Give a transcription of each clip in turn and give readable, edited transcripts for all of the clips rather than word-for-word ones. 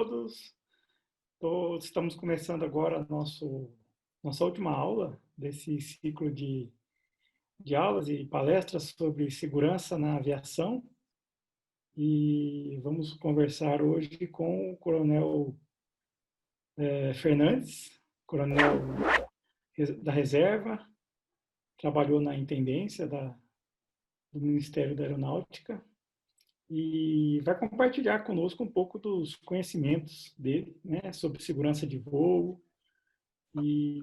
todos. Estamos começando agora nossa última aula desse ciclo de aulas e palestras sobre segurança na aviação. E vamos conversar hoje com o Coronel Fernandes, coronel da reserva, trabalhou na intendência do Ministério da Aeronáutica e vai compartilhar conosco um pouco dos conhecimentos dele, né, sobre segurança de voo e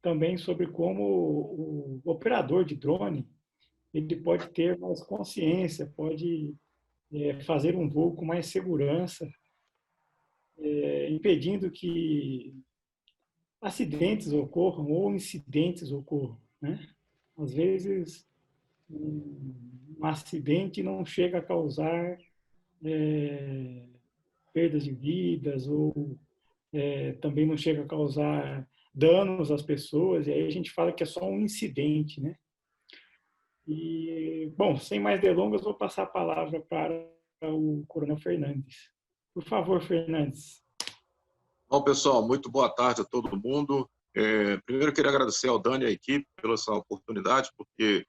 também sobre como o operador de drone ele pode ter mais consciência, pode fazer um voo com mais segurança, impedindo que acidentes ocorram ou incidentes ocorram, né? Às vezes, um acidente não chega a causar perdas de vidas ou também não chega a causar danos às pessoas, e aí a gente fala que é só um incidente, né? E, bom, sem mais delongas, vou passar a palavra para o Coronel Fernandes. Por favor, Fernandes. Bom, pessoal, muito boa tarde a todo mundo. Primeiro, eu queria agradecer ao Dani e à equipe pela essa oportunidade, porque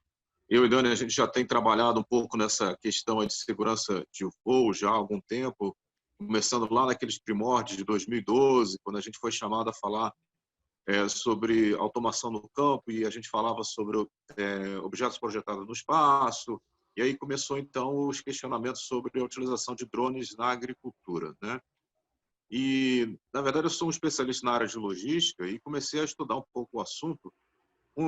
eu e Dani, a gente já tem trabalhado um pouco nessa questão de segurança de voo já há algum tempo, começando lá naqueles primórdios de 2012, quando a gente foi chamado a falar sobre automação no campo e a gente falava sobre objetos projetados no espaço, e aí começou, então, os questionamentos sobre a utilização de drones na agricultura, né? E, na verdade, eu sou um especialista na área de logística e comecei a estudar um pouco o assunto,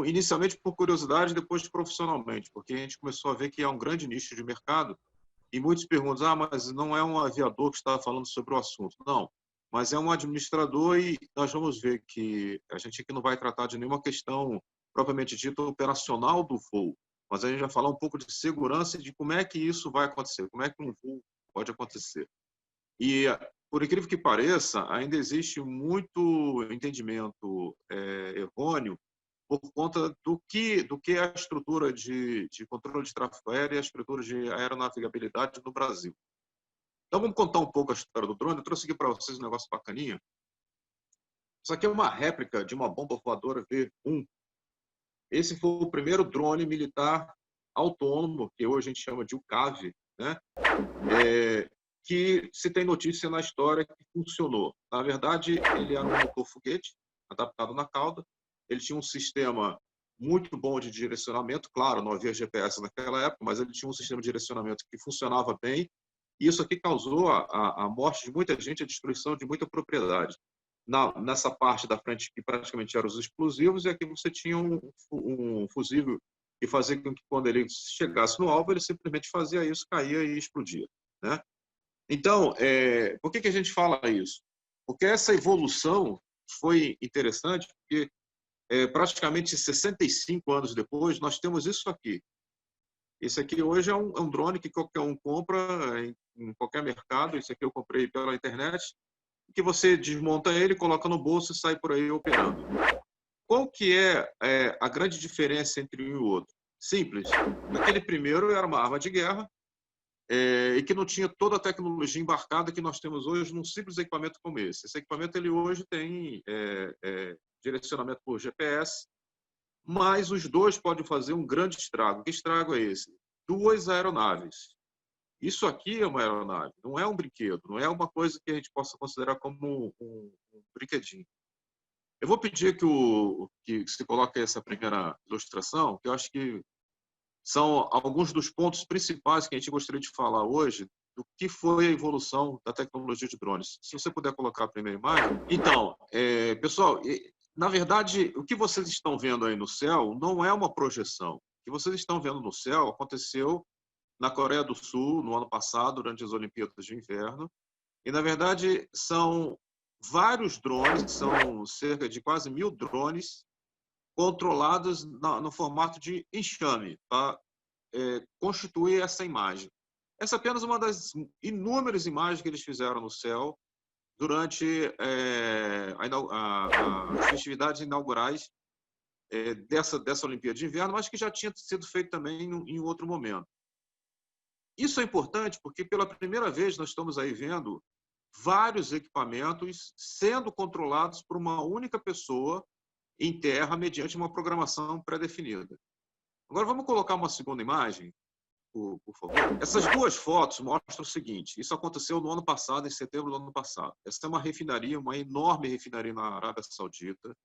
inicialmente por curiosidade, depois profissionalmente, porque a gente começou a ver que é um grande nicho de mercado e muitos perguntam, mas não é um aviador que está falando sobre o assunto. Não, mas é um administrador e nós vamos ver que a gente aqui não vai tratar de nenhuma questão propriamente dita operacional do voo, mas a gente vai falar um pouco de segurança e de como é que isso vai acontecer, como é que um voo pode acontecer. E, por incrível que pareça, ainda existe muito entendimento errôneo por conta do que é a estrutura de controle de tráfego aéreo e a estrutura de aeronavegabilidade no Brasil. Então, vamos contar um pouco a história do drone. Eu trouxe aqui para vocês um negócio bacaninha. Isso aqui é uma réplica de uma bomba voadora V1. Esse foi o primeiro drone militar autônomo, que hoje a gente chama de UCAV, né? Que se tem notícia na história que funcionou. Na verdade, ele era um motor foguete, adaptado na cauda. Ele tinha um sistema muito bom de direcionamento. Claro, não havia GPS naquela época, mas ele tinha um sistema de direcionamento que funcionava bem. E isso aqui causou a morte de muita gente, a destruição de muita propriedade. Nessa parte da frente, que praticamente eram os explosivos, e aqui você tinha um fusível que fazia com que, quando ele chegasse no alvo, ele simplesmente fazia isso, caía e explodia, né? Então, por que a gente fala isso? Porque essa evolução foi interessante, porque praticamente 65 anos depois, nós temos isso aqui. Esse aqui hoje é um drone que qualquer um compra em qualquer mercado. Esse aqui eu comprei pela internet, que você desmonta ele, coloca no bolso e sai por aí operando. Qual que é a grande diferença entre um e o outro? Simples. Aquele primeiro era uma arma de guerra, e que não tinha toda a tecnologia embarcada que nós temos hoje num simples equipamento como esse. Esse equipamento ele hoje tem direcionamento por GPS, mas os dois podem fazer um grande estrago. Que estrago é esse? 2 aeronaves. Isso aqui é uma aeronave, não é um brinquedo, não é uma coisa que a gente possa considerar como um brinquedinho. Eu vou pedir que se coloque essa primeira ilustração, que eu acho que são alguns dos pontos principais que a gente gostaria de falar hoje do que foi a evolução da tecnologia de drones. Se você puder colocar a primeira imagem. Então, pessoal, na verdade, o que vocês estão vendo aí no céu não é uma projeção. O que vocês estão vendo no céu aconteceu na Coreia do Sul, no ano passado, durante as Olimpíadas de Inverno. E, na verdade, são vários drones, são cerca de quase 1000 drones controlados no formato de enxame, para constituir essa imagem. Essa é apenas uma das inúmeras imagens que eles fizeram no céu durante as festividades inaugurais dessa Olimpíada de Inverno, mas que já tinha sido feito também em outro momento. Isso é importante porque, pela primeira vez, nós estamos aí vendo vários equipamentos sendo controlados por uma única pessoa em terra mediante uma programação pré-definida. Agora vamos colocar uma segunda imagem, por favor. Essas duas fotos mostram o seguinte: isso aconteceu no ano passado, em setembro do ano passado. Essa é uma refinaria, uma enorme refinaria na Arábia Saudita,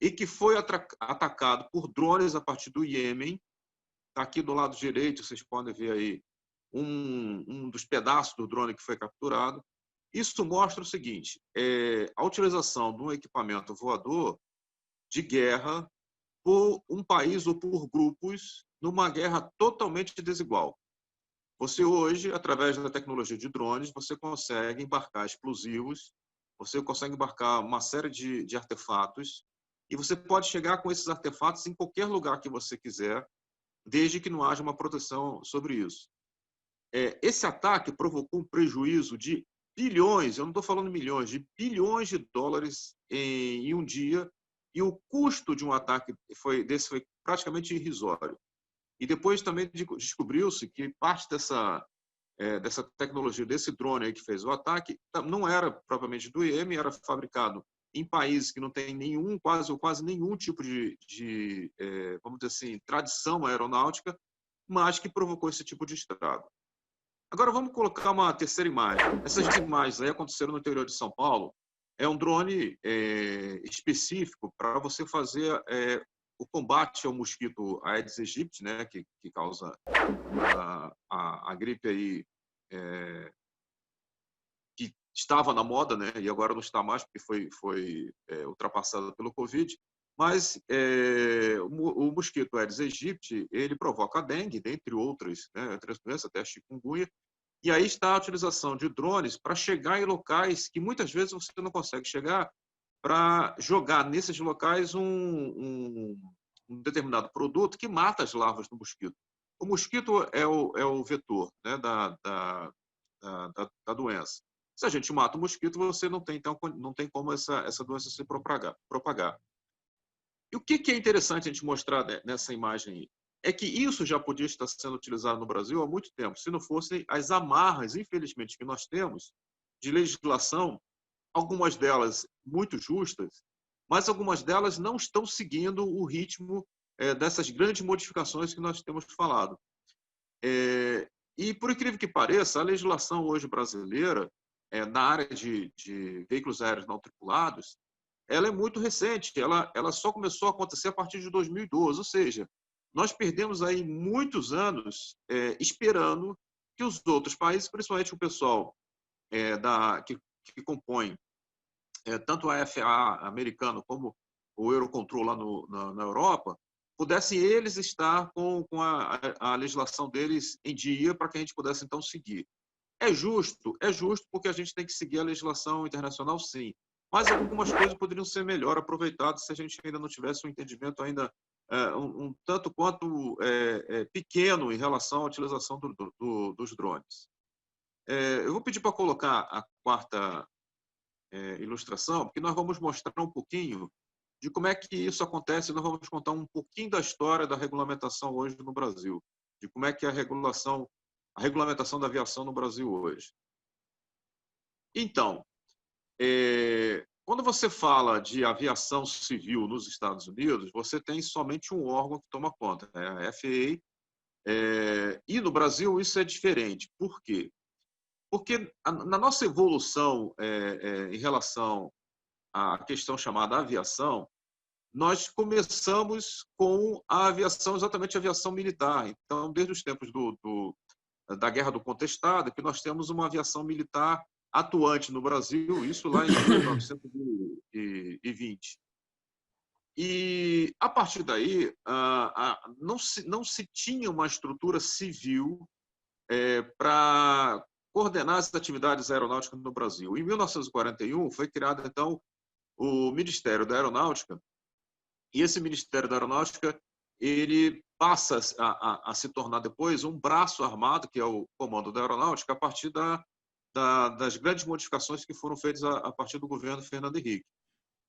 e que foi atacado por drones a partir do Iêmen. Está aqui do lado direito, vocês podem ver aí um dos pedaços do drone que foi capturado. Isso mostra o seguinte: a utilização de um equipamento voador de guerra por um país ou por grupos numa guerra totalmente desigual. Você hoje, através da tecnologia de drones, você consegue embarcar explosivos, você consegue embarcar uma série de artefatos, e você pode chegar com esses artefatos em qualquer lugar que você quiser, desde que não haja uma proteção sobre isso. Esse ataque provocou um prejuízo de bilhões, eu não estou falando milhões, de bilhões de dólares em um dia, e o custo de um ataque desse foi praticamente irrisório. E depois também descobriu-se que parte dessa tecnologia, desse drone aí que fez o ataque, não era propriamente do Iêmen, era fabricado em países que não tem nenhum, quase nenhum tipo de vamos dizer assim, tradição aeronáutica, mas que provocou esse tipo de estrago. Agora vamos colocar uma terceira imagem. Essas imagens aí aconteceram no interior de São Paulo. É um drone específico para você fazer o combate ao mosquito Aedes aegypti, né, que causa a gripe aí, que estava na moda, né, e agora não está mais porque foi ultrapassada pelo Covid. Mas o mosquito Aedes aegypti, ele provoca a dengue, dentre outras, né, outras doenças, até a chikungunya. E aí está a utilização de drones para chegar em locais que muitas vezes você não consegue chegar, para jogar nesses locais um determinado produto que mata as larvas do mosquito. O mosquito é o vetor, né, da doença. Se a gente mata o mosquito, você não tem como essa doença se propagar. E o que é interessante a gente mostrar nessa imagem aí? É que isso já podia estar sendo utilizado no Brasil há muito tempo, se não fossem as amarras, infelizmente, que nós temos de legislação, algumas delas muito justas, mas algumas delas não estão seguindo o ritmo dessas grandes modificações que nós temos falado. E, por incrível que pareça, a legislação hoje brasileira, na área de veículos aéreos não tripulados, ela é muito recente, ela só começou a acontecer a partir de 2012, ou seja, nós perdemos aí muitos anos esperando que os outros países, principalmente o pessoal que compõe tanto a FAA americano como o Eurocontrol lá na Europa, pudessem eles estar com a legislação deles em dia para que a gente pudesse então seguir. É justo porque a gente tem que seguir a legislação internacional, sim. Mas algumas coisas poderiam ser melhor aproveitadas se a gente ainda não tivesse um entendimento ainda um tanto quanto pequeno em relação à utilização dos drones. Eu vou pedir para colocar a quarta ilustração, porque nós vamos mostrar um pouquinho de como é que isso acontece, nós vamos contar um pouquinho da história da regulamentação hoje no Brasil, de como é que é a regulamentação da aviação no Brasil hoje. Então, quando você fala de aviação civil nos Estados Unidos, você tem somente um órgão que toma conta, a FAA, e no Brasil isso é diferente. Por quê? Porque na nossa evolução em relação à questão chamada aviação, nós começamos com a aviação, exatamente a aviação militar. Então, desde os tempos da Guerra do Contestado, que nós temos uma aviação militar atuante no Brasil, isso lá em 1920. E, a partir daí, não se tinha uma estrutura civil para coordenar as atividades aeronáuticas no Brasil. Em 1941, foi criado, então, o Ministério da Aeronáutica, e esse Ministério da Aeronáutica ele passa a se tornar depois um braço armado, que é o Comando da Aeronáutica, a partir das grandes modificações que foram feitas a partir do governo Fernando Henrique.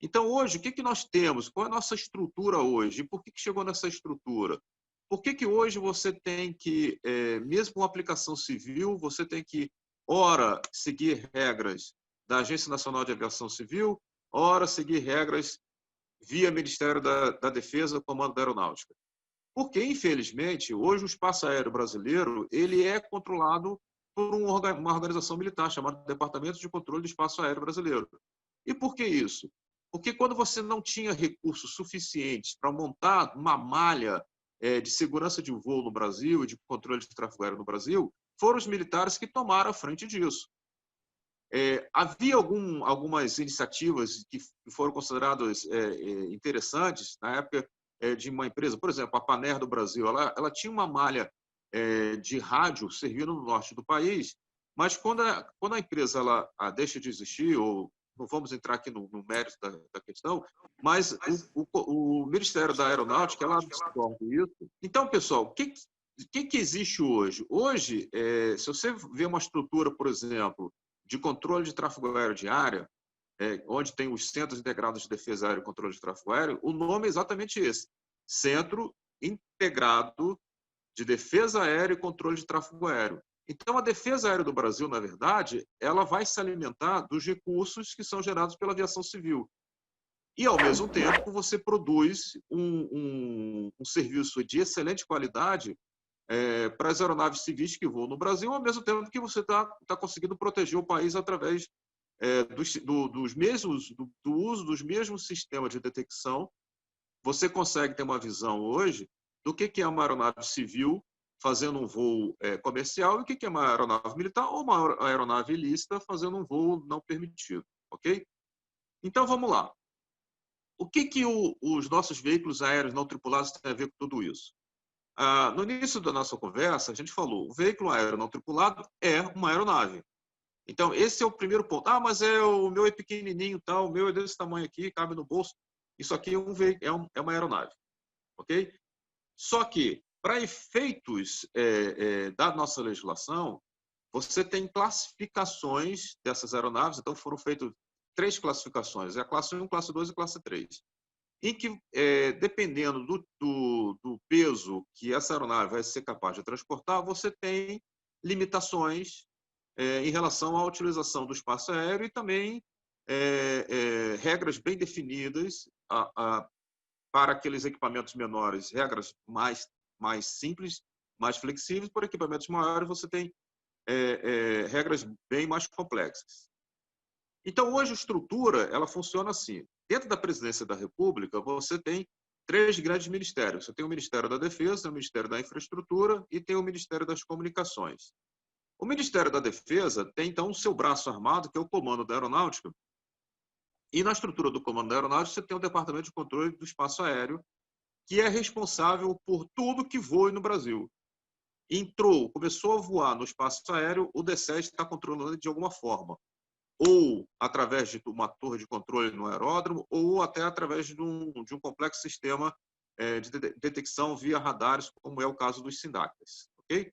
Então, hoje, o que nós temos? Qual é a nossa estrutura hoje? E por que chegou nessa estrutura? Por que hoje você tem que, mesmo com aplicação civil, você tem que ora seguir regras da Agência Nacional de Aviação Civil, ora seguir regras via Ministério da Defesa, Comando da Aeronáutica. Porque, infelizmente, hoje o espaço aéreo brasileiro ele é controlado por uma organização militar chamada Departamento de Controle do Espaço Aéreo Brasileiro. E por que isso? Porque quando você não tinha recursos suficientes para montar uma malha de segurança de voo no Brasil e de controle de tráfego aéreo no Brasil, foram os militares que tomaram a frente disso. Havia algumas iniciativas que foram consideradas interessantes na época de uma empresa, por exemplo, a Panair do Brasil. Ela tinha uma malha de rádio servindo no norte do país, mas quando a empresa deixa de existir, ou não vamos entrar aqui no mérito da questão, mas o Ministério da Aeronáutica ela absorve isso. Então, pessoal, o que existe hoje? Hoje, se você vê uma estrutura, por exemplo, de controle de tráfego aéreo de área, onde tem os Centros Integrados de Defesa Aérea e Controle de Tráfego Aéreo, o nome é exatamente esse, Centro Integrado de Defesa Aérea e Controle de Tráfego Aéreo. Então, a defesa aérea do Brasil, na verdade, ela vai se alimentar dos recursos que são gerados pela aviação civil. E, ao mesmo tempo, você produz um serviço de excelente qualidade para as aeronaves civis que voam no Brasil, ao mesmo tempo que você está conseguindo proteger o país através do uso dos mesmos sistemas de detecção. Você consegue ter uma visão hoje do que é uma aeronave civil fazendo um voo comercial e o que é uma aeronave militar ou uma aeronave ilícita fazendo um voo não permitido, ok? Então, vamos lá. O que os nossos veículos aéreos não tripulados têm a ver com tudo isso? No início da nossa conversa, a gente falou, o veículo aéreo não tripulado é uma aeronave. Então, esse é o primeiro ponto. Mas o meu é pequenininho, o meu é desse tamanho aqui, cabe no bolso. Isso aqui é uma aeronave, ok? Só que, para efeitos da nossa legislação, você tem classificações dessas aeronaves. Então, foram feitas 3 classificações, a classe 1, classe 2 e classe 3. Em que, dependendo do peso que essa aeronave vai ser capaz de transportar, você tem limitações em relação à utilização do espaço aéreo e também regras bem definidas para aqueles equipamentos menores, regras mais simples, mais flexíveis. Por equipamentos maiores, você tem regras bem mais complexas. Então, hoje a estrutura ela funciona assim. Dentro da Presidência da República, você tem 3 grandes ministérios. Você tem o Ministério da Defesa, o Ministério da Infraestrutura e tem o Ministério das Comunicações. O Ministério da Defesa tem, então, o seu braço armado, que é o Comando da Aeronáutica. E na estrutura do Comando da Aeronáutica, você tem o Departamento de Controle do Espaço Aéreo, que é responsável por tudo que voe no Brasil. Começou a voar no espaço aéreo, o DSES está controlando de alguma forma. Ou através de uma torre de controle no aeródromo, ou até através de um complexo sistema de detecção via radares, como é o caso dos SINDACs. Okay?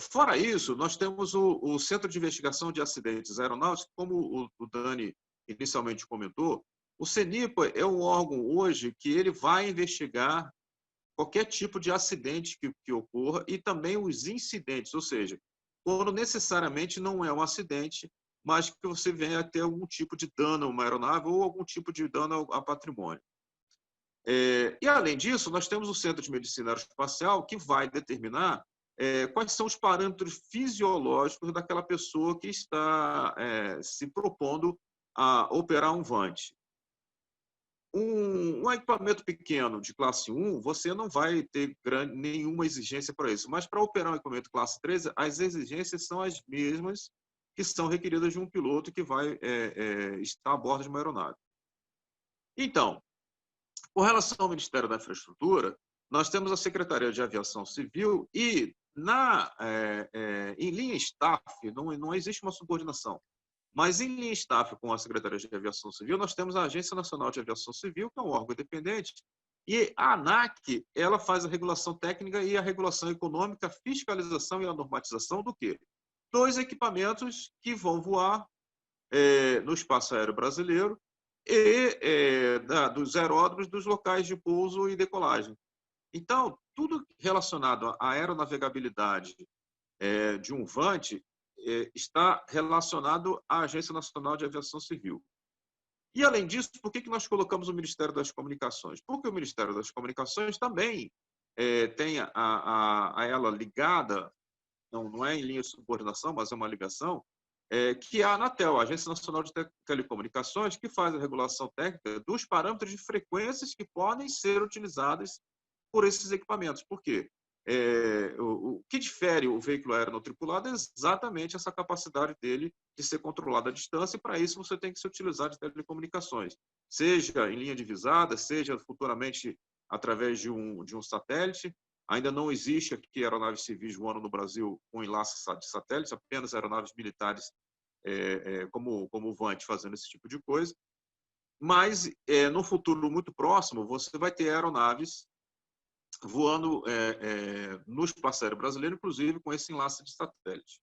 Fora isso, nós temos o Centro de Investigação de Acidentes Aeronáuticos, como o Dani inicialmente comentou. O CENIPA é um órgão hoje que ele vai investigar qualquer tipo de acidente que ocorra e também os incidentes, ou seja, quando necessariamente não é um acidente, mas que você venha a ter algum tipo de dano a uma aeronave ou algum tipo de dano a patrimônio. E, além disso, nós temos o Centro de Medicina Aeroespacial, que vai determinar quais são os parâmetros fisiológicos daquela pessoa que está se propondo a operar um VANT. Um equipamento pequeno de classe 1, você não vai ter nenhuma exigência para isso, mas para operar um equipamento classe 3, as exigências são as mesmas que são requeridas de um piloto que vai estar a bordo de uma aeronave. Então, com relação ao Ministério da Infraestrutura, nós temos a Secretaria de Aviação Civil e, em linha staff, não existe uma subordinação, mas em linha staff com a Secretaria de Aviação Civil, nós temos a Agência Nacional de Aviação Civil, que é um órgão independente, e a ANAC, ela faz a regulação técnica e a regulação econômica, a fiscalização e a normatização do quê? Dos equipamentos que vão voar no espaço aéreo brasileiro e dos aeródromos, dos locais de pouso e decolagem. Então, tudo relacionado à aeronavegabilidade de um VANT está relacionado à Agência Nacional de Aviação Civil. E, além disso, por que nós colocamos o Ministério das Comunicações? Porque o Ministério das Comunicações também tem a ela ligada, não é em linha de subordinação, mas é uma ligação, que é a Anatel, a Agência Nacional de Telecomunicações, que faz a regulação técnica dos parâmetros de frequências que podem ser utilizadas por esses equipamentos. Por quê? O que difere o veículo aéreo não tripulado é exatamente essa capacidade dele de ser controlado à distância, e para isso você tem que se utilizar de telecomunicações, seja em linha divisada, seja futuramente através de um satélite. Ainda não existe aqui aeronaves civis voando no Brasil com enlace de satélites, apenas aeronaves militares como o Vant fazendo esse tipo de coisa. Mas, no futuro muito próximo, você vai ter aeronaves voando no espaço aéreo brasileiro, inclusive com esse enlace de satélite.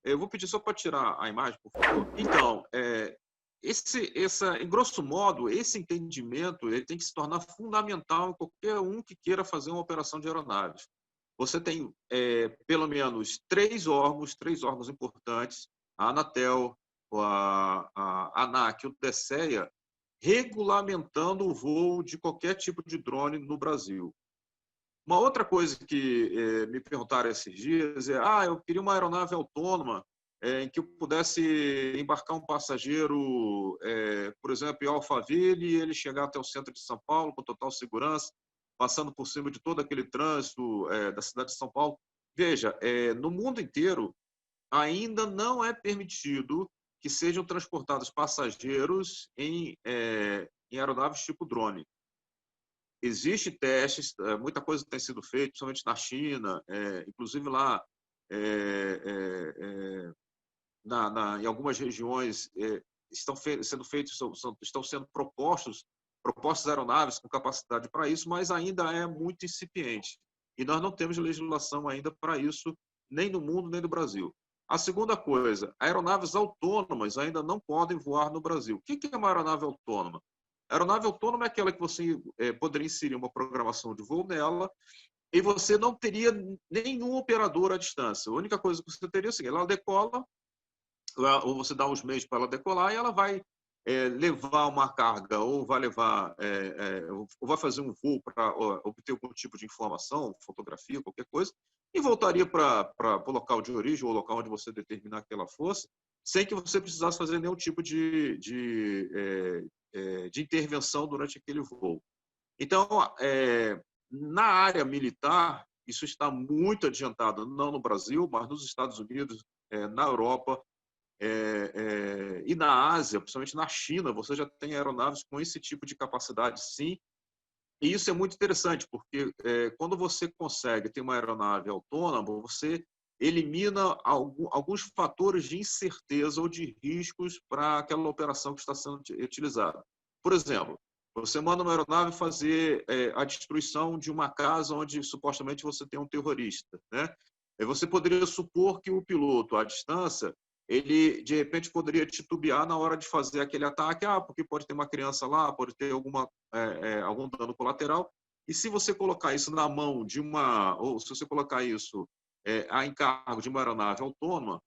Eu vou pedir só para tirar a imagem, por favor. Então, em grosso modo, esse entendimento ele tem que se tornar fundamental em qualquer um que queira fazer uma operação de aeronaves. Você tem, pelo menos, três órgãos importantes, a Anatel, a ANAC e o DSEA, regulamentando o voo de qualquer tipo de drone no Brasil. Uma outra coisa que me perguntaram esses dias eu queria uma aeronave autônoma em que eu pudesse embarcar um passageiro, por exemplo, em Alphaville, e ele chegar até o centro de São Paulo com total segurança, passando por cima de todo aquele trânsito da cidade de São Paulo. Veja, no mundo inteiro, ainda não é permitido que sejam transportados passageiros em aeronaves tipo drone. Existem testes, muita coisa tem sido feita, principalmente na China, inclusive lá em algumas regiões estão sendo propostas aeronaves com capacidade para isso, mas ainda é muito incipiente. E nós não temos legislação ainda para isso, nem no mundo, nem no Brasil. A segunda coisa, aeronaves autônomas ainda não podem voar no Brasil. O que é uma aeronave autônoma? A aeronave autônoma é aquela que você poderia inserir uma programação de voo nela e você não teria nenhum operador à distância. A única coisa que você teria é o seguinte: ela decola, ou você dá os meios para ela decolar, e ela vai levar uma carga, ou vai levar, ou vai fazer um voo para obter algum tipo de informação, fotografia, qualquer coisa, e voltaria para o local de origem, ou o local onde você determinar que ela fosse, sem que você precisasse fazer nenhum tipo de intervenção durante aquele voo. Então, na área militar, isso está muito adiantado, não no Brasil, mas nos Estados Unidos, na Europa, e na Ásia, principalmente na China, você já tem aeronaves com esse tipo de capacidade, sim. E isso é muito interessante, porque quando você consegue ter uma aeronave autônoma, você elimina alguns fatores de incerteza ou de riscos para aquela operação que está sendo utilizada. Por exemplo, você manda uma aeronave fazer a destruição de uma casa onde supostamente você tem um terrorista, né? Você poderia supor que o piloto, à distância, ele de repente poderia titubear na hora de fazer aquele ataque, porque pode ter uma criança lá, pode ter algum dano colateral. E se você colocar isso na mão ou se você colocar isso a encargo de uma aeronave autônoma,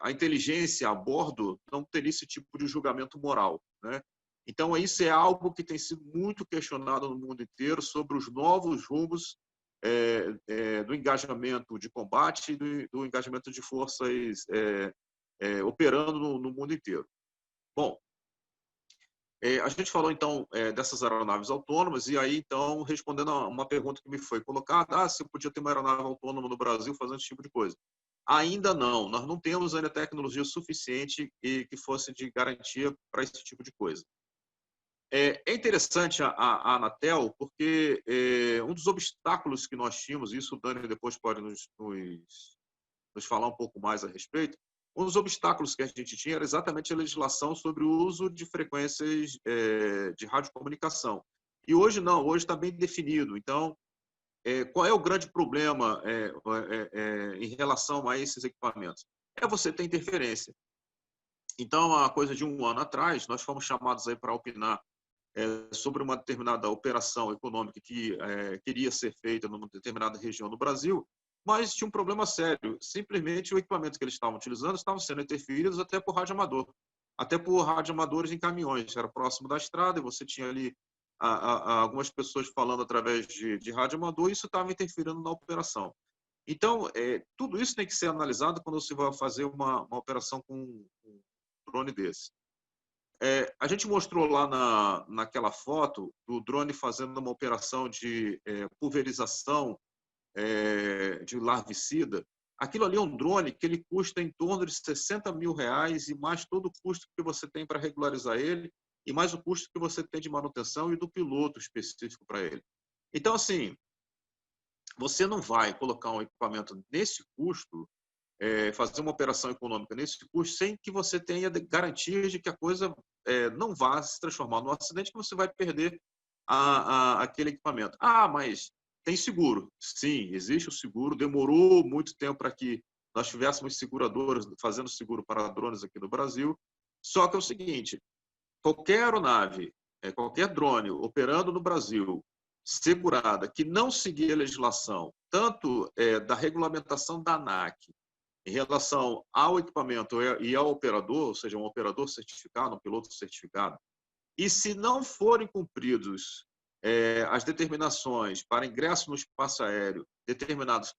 a inteligência a bordo não teria esse tipo de julgamento moral, né? Então, isso é algo que tem sido muito questionado no mundo inteiro sobre os novos rumos do engajamento de combate e do engajamento de forças operando no mundo inteiro. Bom, a gente falou, então, dessas aeronaves autônomas, e aí, então, respondendo a uma pergunta que me foi colocada, se eu podia ter uma aeronave autônoma no Brasil fazendo esse tipo de coisa. Ainda não, nós não temos ainda tecnologia suficiente que fosse de garantia para esse tipo de coisa. É interessante a Anatel, porque um dos obstáculos que nós tínhamos, e isso o Dani depois pode nos falar um pouco mais a respeito, um dos obstáculos que a gente tinha era exatamente a legislação sobre o uso de frequências de radiocomunicação. E hoje não, hoje está bem definido. Então, qual é o grande problema em relação a esses equipamentos? É você ter interferência. Então, há coisa de um ano atrás, nós fomos chamados aí para opinar sobre uma determinada operação econômica que queria ser feita numa determinada região do Brasil, mas tinha um problema sério. Simplesmente o equipamento que eles estavam utilizando estavam sendo interferidos até por rádio amador, até por rádio amadores em caminhões. Era próximo da estrada e você tinha ali algumas pessoas falando através de rádio amador e isso estava interferindo na operação. Então, tudo isso tem que ser analisado quando você vai fazer uma operação com um drone desse. A gente mostrou lá naquela foto do drone fazendo uma operação de pulverização de larvicida. Aquilo ali é um drone que ele custa em torno de R$60 mil e mais todo o custo que você tem para regularizar ele e mais o custo que você tem de manutenção e do piloto específico para ele. Então, assim, você não vai colocar um equipamento nesse custo, fazer uma operação econômica nesse custo, sem que você tenha garantias de que a coisa não vá se transformar num acidente, que você vai perder aquele equipamento. Ah, mas tem seguro. Sim, existe o seguro. Demorou muito tempo para que nós tivéssemos seguradoras fazendo seguro para drones aqui no Brasil. Só que é o seguinte, qualquer aeronave, qualquer drone operando no Brasil, segurada, que não seguir a legislação, tanto da regulamentação da ANAC, em relação ao equipamento e ao operador, ou seja, um operador certificado, um piloto certificado, e se não forem cumpridos as determinações para ingresso no espaço aéreo determinados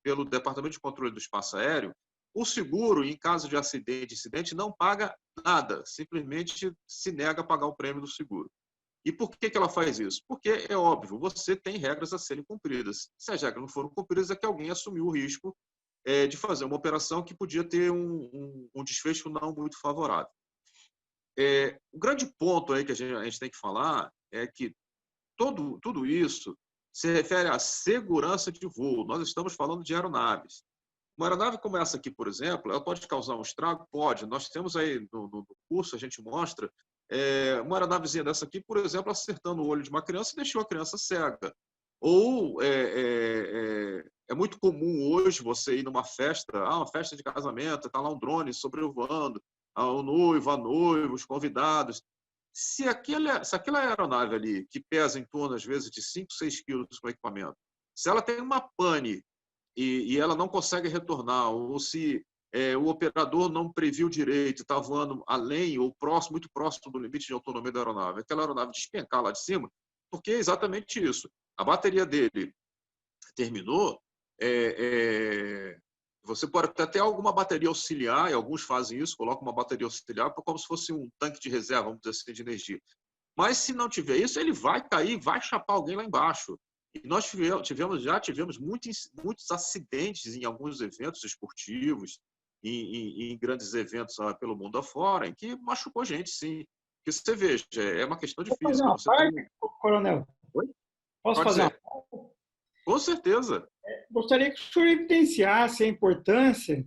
pelo Departamento de Controle do Espaço Aéreo, o seguro, em caso de incidente, não paga nada, simplesmente se nega a pagar o prêmio do seguro. E por que ela faz isso? Porque, é óbvio, você tem regras a serem cumpridas. Se as regras não foram cumpridas, é que alguém assumiu o risco de fazer uma operação que podia ter um desfecho não muito favorável. O grande ponto aí que a gente tem que falar é que tudo isso se refere à segurança de voo. Nós estamos falando de aeronaves. Uma aeronave como essa aqui, por exemplo, ela pode causar um estrago? Pode. Nós temos aí no curso, a gente mostra uma aeronavezinha dessa aqui, por exemplo, acertando o olho de uma criança e deixou a criança cega. Ou é muito comum hoje você ir numa festa, uma festa de casamento, está lá um drone sobrevoando, o noivo, a noiva, os convidados. Se aquela aeronave ali, que pesa em torno, às vezes, de 5, 6 quilos com equipamento, se ela tem uma pane e ela não consegue retornar, ou se o operador não previu direito, está voando além ou muito próximo do limite de autonomia da aeronave, aquela aeronave despencar lá de cima, porque é exatamente isso. A bateria dele terminou, você pode até ter alguma bateria auxiliar, e alguns fazem isso, colocam uma bateria auxiliar como se fosse um tanque de reserva, vamos dizer assim, de energia. Mas se não tiver isso, ele vai cair, vai chapar alguém lá embaixo. E nós já tivemos muitos acidentes em alguns eventos esportivos, em grandes eventos pelo mundo afora, em que machucou gente, sim. Porque você veja, é uma questão de Posso fazer física. uma parte, coronel? Oi? Posso Pode fazer uma ser. Com certeza. Gostaria que o senhor evidenciasse a importância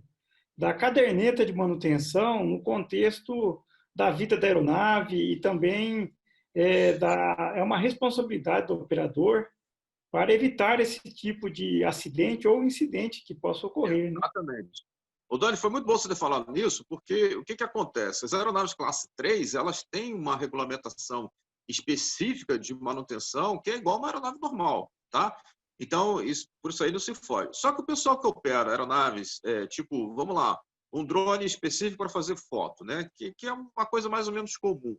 da caderneta de manutenção no contexto da vida da aeronave e também é uma responsabilidade do operador para evitar esse tipo de acidente ou incidente que possa ocorrer. Né? Exatamente. O Dani, foi muito bom você ter falado nisso, porque o que acontece? As aeronaves classe 3, elas têm uma regulamentação específica de manutenção que é igual a uma aeronave normal, tá? Então, por isso aí não se foge. Só que o pessoal que opera aeronaves, tipo, vamos lá, um drone específico para fazer foto, né? Que é uma coisa mais ou menos comum.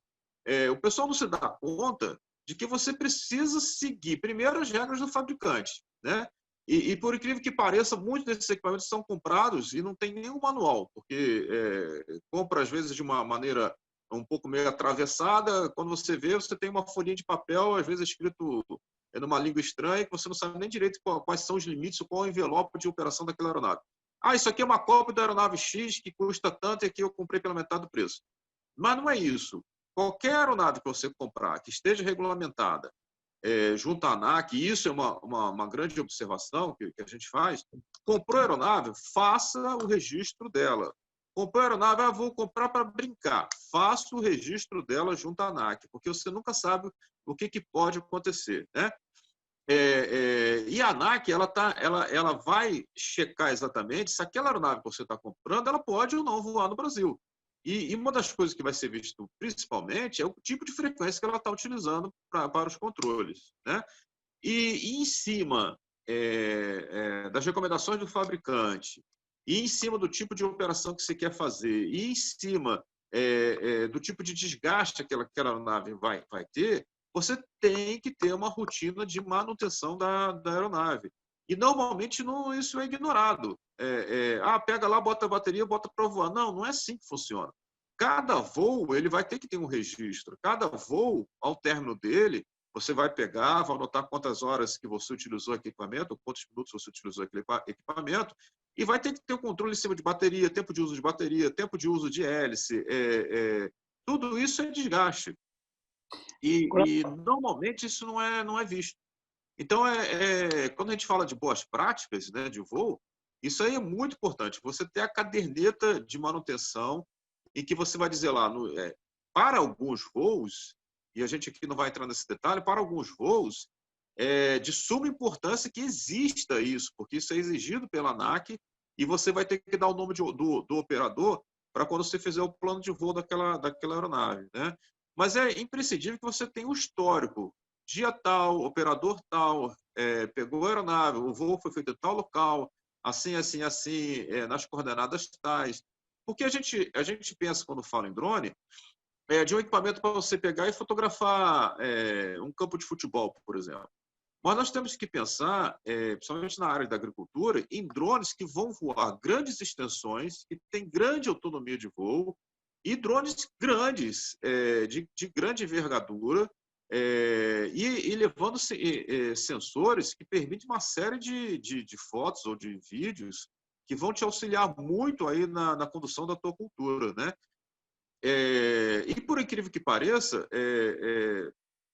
O pessoal não se dá conta de que você precisa seguir primeiro as regras do fabricante, né? E por incrível que pareça, muitos desses equipamentos são comprados e não tem nenhum manual, porque compra às vezes de uma maneira um pouco meio atravessada. Quando você vê, você tem uma folhinha de papel, às vezes escrito numa língua estranha, que você não sabe nem direito quais são os limites, qual é o envelope de operação daquela aeronave. Isso aqui é uma cópia da aeronave X que custa tanto e aqui eu comprei pela metade do preço. Mas não é isso. Qualquer aeronave que você comprar, que esteja regulamentada, junto à ANAC, e isso é uma grande observação que a gente faz, comprou a aeronave, faça o registro dela. Comprou a aeronave, vou comprar para brincar. Faça o registro dela junto à ANAC, porque você nunca sabe o que pode acontecer, né? E a ANAC, ela vai checar exatamente se aquela aeronave que você está comprando, ela pode ou não voar no Brasil. E uma das coisas que vai ser visto principalmente é o tipo de frequência que ela está utilizando para os controles, né? E em cima das recomendações do fabricante, e em cima do tipo de operação que você quer fazer, e em cima do tipo de desgaste que aquela aeronave vai ter, você tem que ter uma rotina de manutenção da aeronave. E, normalmente, isso é ignorado. Pega lá, bota a bateria, bota para voar. Não, não é assim que funciona. Cada voo ele vai ter que ter um registro. Cada voo, ao término dele, você vai pegar, vai anotar quantas horas que você utilizou aquele equipamento, ou quantos minutos você utilizou aquele equipamento, e vai ter que ter o controle em cima de bateria, tempo de uso de bateria, tempo de uso de hélice. Tudo isso é desgaste. E normalmente isso não é visto. Então, quando a gente fala de boas práticas, né, de voo, isso aí é muito importante. Você ter a caderneta de manutenção em que você vai dizer lá, para alguns voos, e a gente aqui não vai entrar nesse detalhe, para alguns voos, de suma importância que exista isso, porque isso é exigido pela ANAC e você vai ter que dar o nome do operador para quando você fizer o plano de voo daquela aeronave, né? Mas é imprescindível que você tenha o histórico. Dia tal, operador tal, pegou a aeronave, o voo foi feito em tal local, assim, assim, assim, nas coordenadas tais. Porque a gente pensa, quando fala em drone, de um equipamento para você pegar e fotografar um campo de futebol, por exemplo. Mas nós temos que pensar, principalmente na área da agricultura, em drones que vão voar grandes extensões, que têm grande autonomia de voo, e drones grandes, de grande envergadura, e levando sensores que permitem uma série de fotos ou de vídeos que vão te auxiliar muito aí na condução da tua cultura, né? E por incrível que pareça,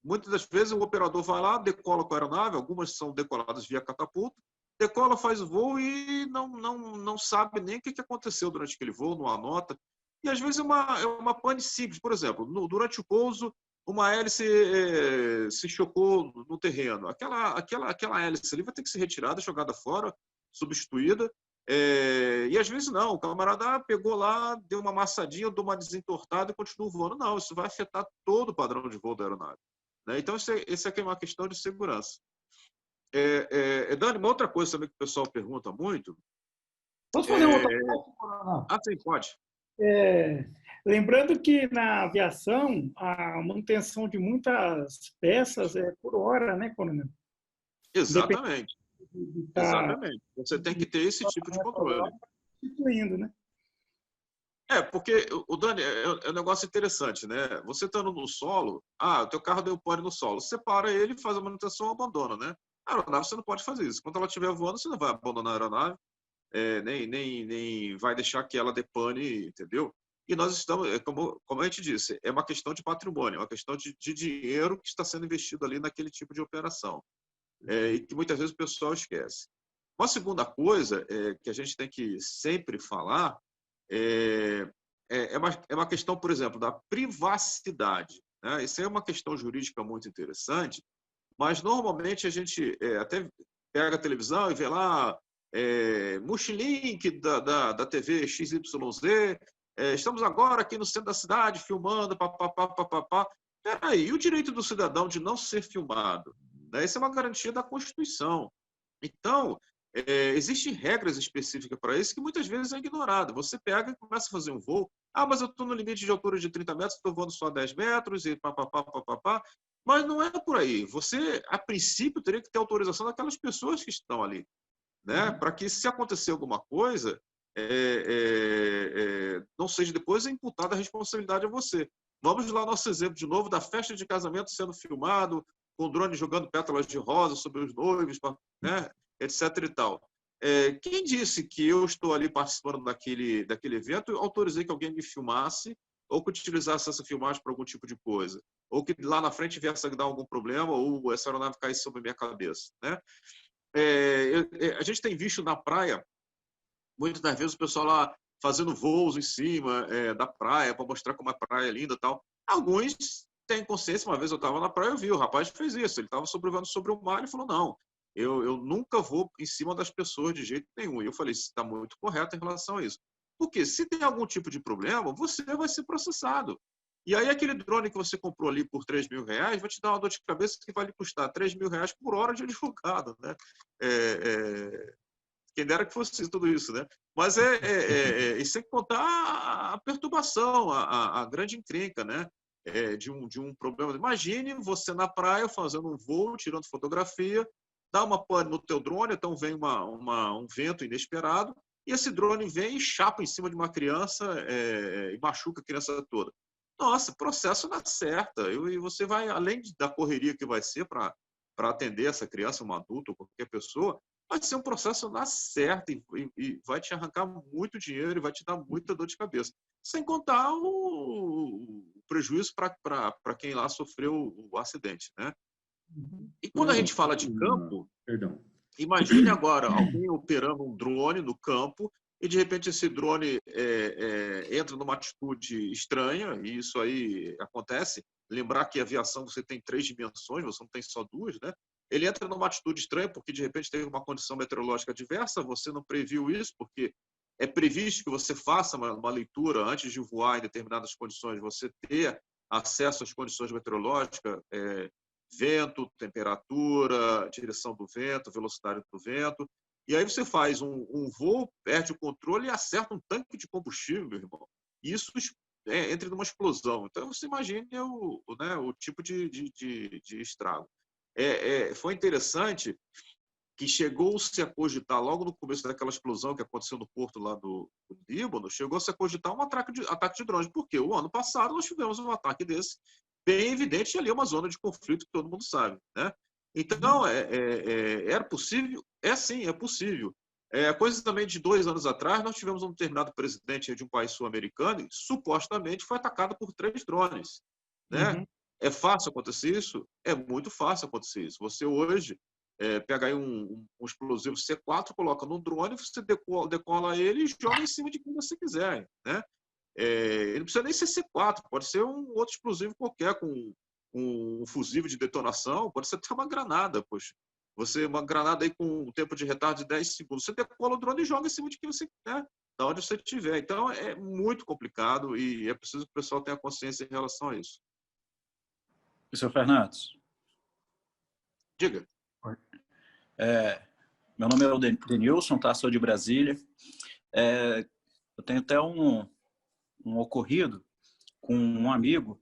muitas das vezes o operador vai lá, decola com a aeronave, algumas são decoladas via catapulta, decola, faz o voo e não sabe nem o que aconteceu durante aquele voo, não anota. E às vezes é uma pane simples. Por exemplo, durante o pouso, uma hélice se chocou no terreno. Aquela hélice ali vai ter que ser retirada, jogada fora, substituída. E às vezes não, o camarada pegou lá, deu uma amassadinha, deu uma desentortada e continua voando. Não, isso vai afetar todo o padrão de voo da aeronave, né? Então, esse aqui é uma questão de segurança. Dani, uma outra coisa também que o pessoal pergunta muito. Posso fazer uma outra coisa, Coronel? Sim, pode. Lembrando que na aviação, a manutenção de muitas peças é por hora, né, Coronel? Exatamente. Exatamente. Você tem que ter esse tipo de controle. Substituindo, né? Porque, o Dani, é um negócio interessante, né? Você estando no solo, o teu carro deu pane no solo, você para ele, faz a manutenção, abandona, né? A aeronave você não pode fazer isso. Quando ela estiver voando, você não vai abandonar a aeronave, nem vai deixar que ela depane, entendeu? E nós estamos, como a gente disse, é uma questão de patrimônio, é uma questão de dinheiro que está sendo investido ali naquele tipo de operação. E que muitas vezes o pessoal esquece. Uma segunda coisa que a gente tem que sempre falar é uma questão, por exemplo, da privacidade, né? Isso é uma questão jurídica muito interessante, mas normalmente a gente até pega a televisão e vê lá Multilink da TV XYZ, estamos agora aqui no centro da cidade filmando, papapá. Peraí, e o direito do cidadão de não ser filmado? Né? Isso é uma garantia da Constituição. Então, existem regras específicas para isso que muitas vezes é ignorado. Você pega e começa a fazer um voo. Mas eu estou no limite de altura de 30 metros, estou voando só 10 metros e papapá. Mas não é por aí. Você, a princípio, teria que ter autorização daquelas pessoas que estão ali, né? Para que, se acontecer alguma coisa, não seja depois imputada a responsabilidade a você. Vamos lá, nosso exemplo de novo da festa de casamento sendo filmado, com o drone jogando pétalas de rosa sobre os noivos, né? Etc. e tal. Quem disse que eu estou ali participando daquele evento e autorizei que alguém me filmasse ou que utilizasse essa filmagem para algum tipo de coisa? Ou que lá na frente viesse a dar algum problema ou essa aeronave caísse sobre a minha cabeça, né? A gente tem visto na praia, muitas das vezes, o pessoal lá fazendo voos em cima da praia para mostrar como a praia é linda e tal. Alguns têm consciência. Uma vez eu estava na praia, eu vi, o rapaz fez isso. Ele estava sobrevoando sobre o mar e falou, não, eu nunca vou em cima das pessoas de jeito nenhum. E eu falei, isso está muito correto em relação a isso. Porque se tem algum tipo de problema, você vai ser processado. E aí aquele drone que você comprou ali por R$ 3.000 vai te dar uma dor de cabeça que vai lhe custar R$ 3.000 por hora de advogado, né? Quem dera que fosse tudo isso, né? Mas e sem contar a perturbação, a grande encrenca, né? De um problema. Imagine você na praia fazendo um voo, tirando fotografia, dá uma pane no teu drone, então vem um vento inesperado, e esse drone vem e chapa em cima de uma criança e machuca a criança toda. Nossa, processo na certa. E você vai, além da correria que vai ser para atender essa criança, um adulto ou qualquer pessoa, vai ser um processo na certa e vai te arrancar muito dinheiro e vai te dar muita dor de cabeça. Sem contar o prejuízo para quem lá sofreu o acidente, né? E quando a gente fala de campo, Perdão. imagine agora alguém operando um drone no campo e, de repente, esse drone entra numa atitude estranha, e isso aí acontece. Lembrar que a aviação você tem 3 dimensões, você não tem só 2, né? Ele entra numa atitude estranha porque, de repente, teve uma condição meteorológica adversa, você não previu isso, porque é previsto que você faça uma leitura antes de voar em determinadas condições, você ter acesso às condições meteorológicas, vento, temperatura, direção do vento, velocidade do vento. E aí você faz um voo, perde o controle e acerta um tanque de combustível, meu irmão. Isso entra numa explosão. Então, você imagine o tipo de estrago. Foi interessante que chegou-se a cogitar, logo no começo daquela explosão que aconteceu no porto lá do Líbano, chegou-se a cogitar um ataque de drones. Porque o ano passado nós tivemos um ataque desse, bem evidente, e ali é uma zona de conflito que todo mundo sabe, né? Então, era possível? Sim, é possível. Coisa também de 2 anos atrás, nós tivemos um determinado presidente de um país sul-americano e supostamente foi atacado por 3 drones, né? Uhum. É fácil acontecer isso? É muito fácil acontecer isso. Você hoje pega aí um explosivo C4, coloca no drone, você decola ele e joga em cima de quem você quiser, né? Ele não precisa nem ser C4, pode ser um outro explosivo qualquer, com um fusível de detonação, pode ser até uma granada, poxa. Uma granada aí com um tempo de retardo de 10 segundos, você decola o drone e joga em cima de quem você quer, da onde você estiver. Então, é muito complicado e é preciso que o pessoal tenha consciência em relação a isso. Professor Fernandes. Diga. Meu nome é Denilson, tá? Sou de Brasília. Eu tenho até um ocorrido com um amigo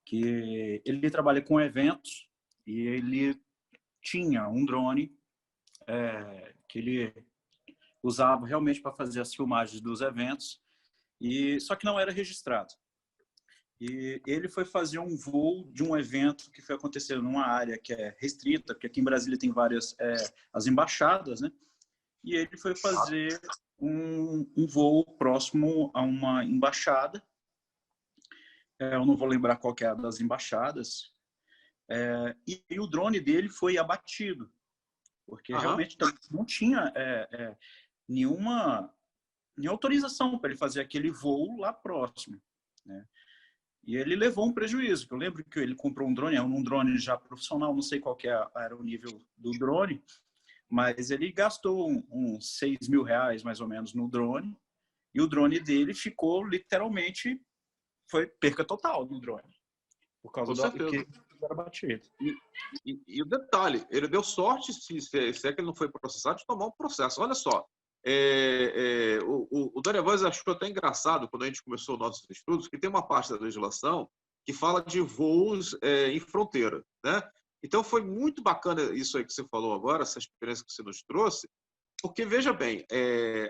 que ele trabalha com eventos e ele tinha um drone que ele usava realmente para fazer as filmagens dos eventos, só que não era registrado. E ele foi fazer um voo de um evento que foi acontecer numa área que é restrita, porque aqui em Brasília tem várias as embaixadas, né? E ele foi fazer um voo próximo a uma embaixada. Eu não vou lembrar qual que é a das embaixadas. E o drone dele foi abatido, porque realmente não tinha nenhuma autorização para ele fazer aquele voo lá próximo, né? E ele levou um prejuízo. Eu lembro que ele comprou um drone, um drone já profissional, não sei qual que era o nível do drone, mas ele gastou uns R$ 6.000 mais ou menos no drone, e o drone dele ficou literalmente, foi perca total no drone, por causa do que era batido. E o detalhe, ele deu sorte, se é que ele não foi processado, de tomar um processo. Olha só, o Daniel Vaz achou até engraçado, quando a gente começou nossos estudos, que tem uma parte da legislação que fala de voos em fronteira, né? Então, foi muito bacana isso aí que você falou agora, essa experiência que você nos trouxe, porque, veja bem,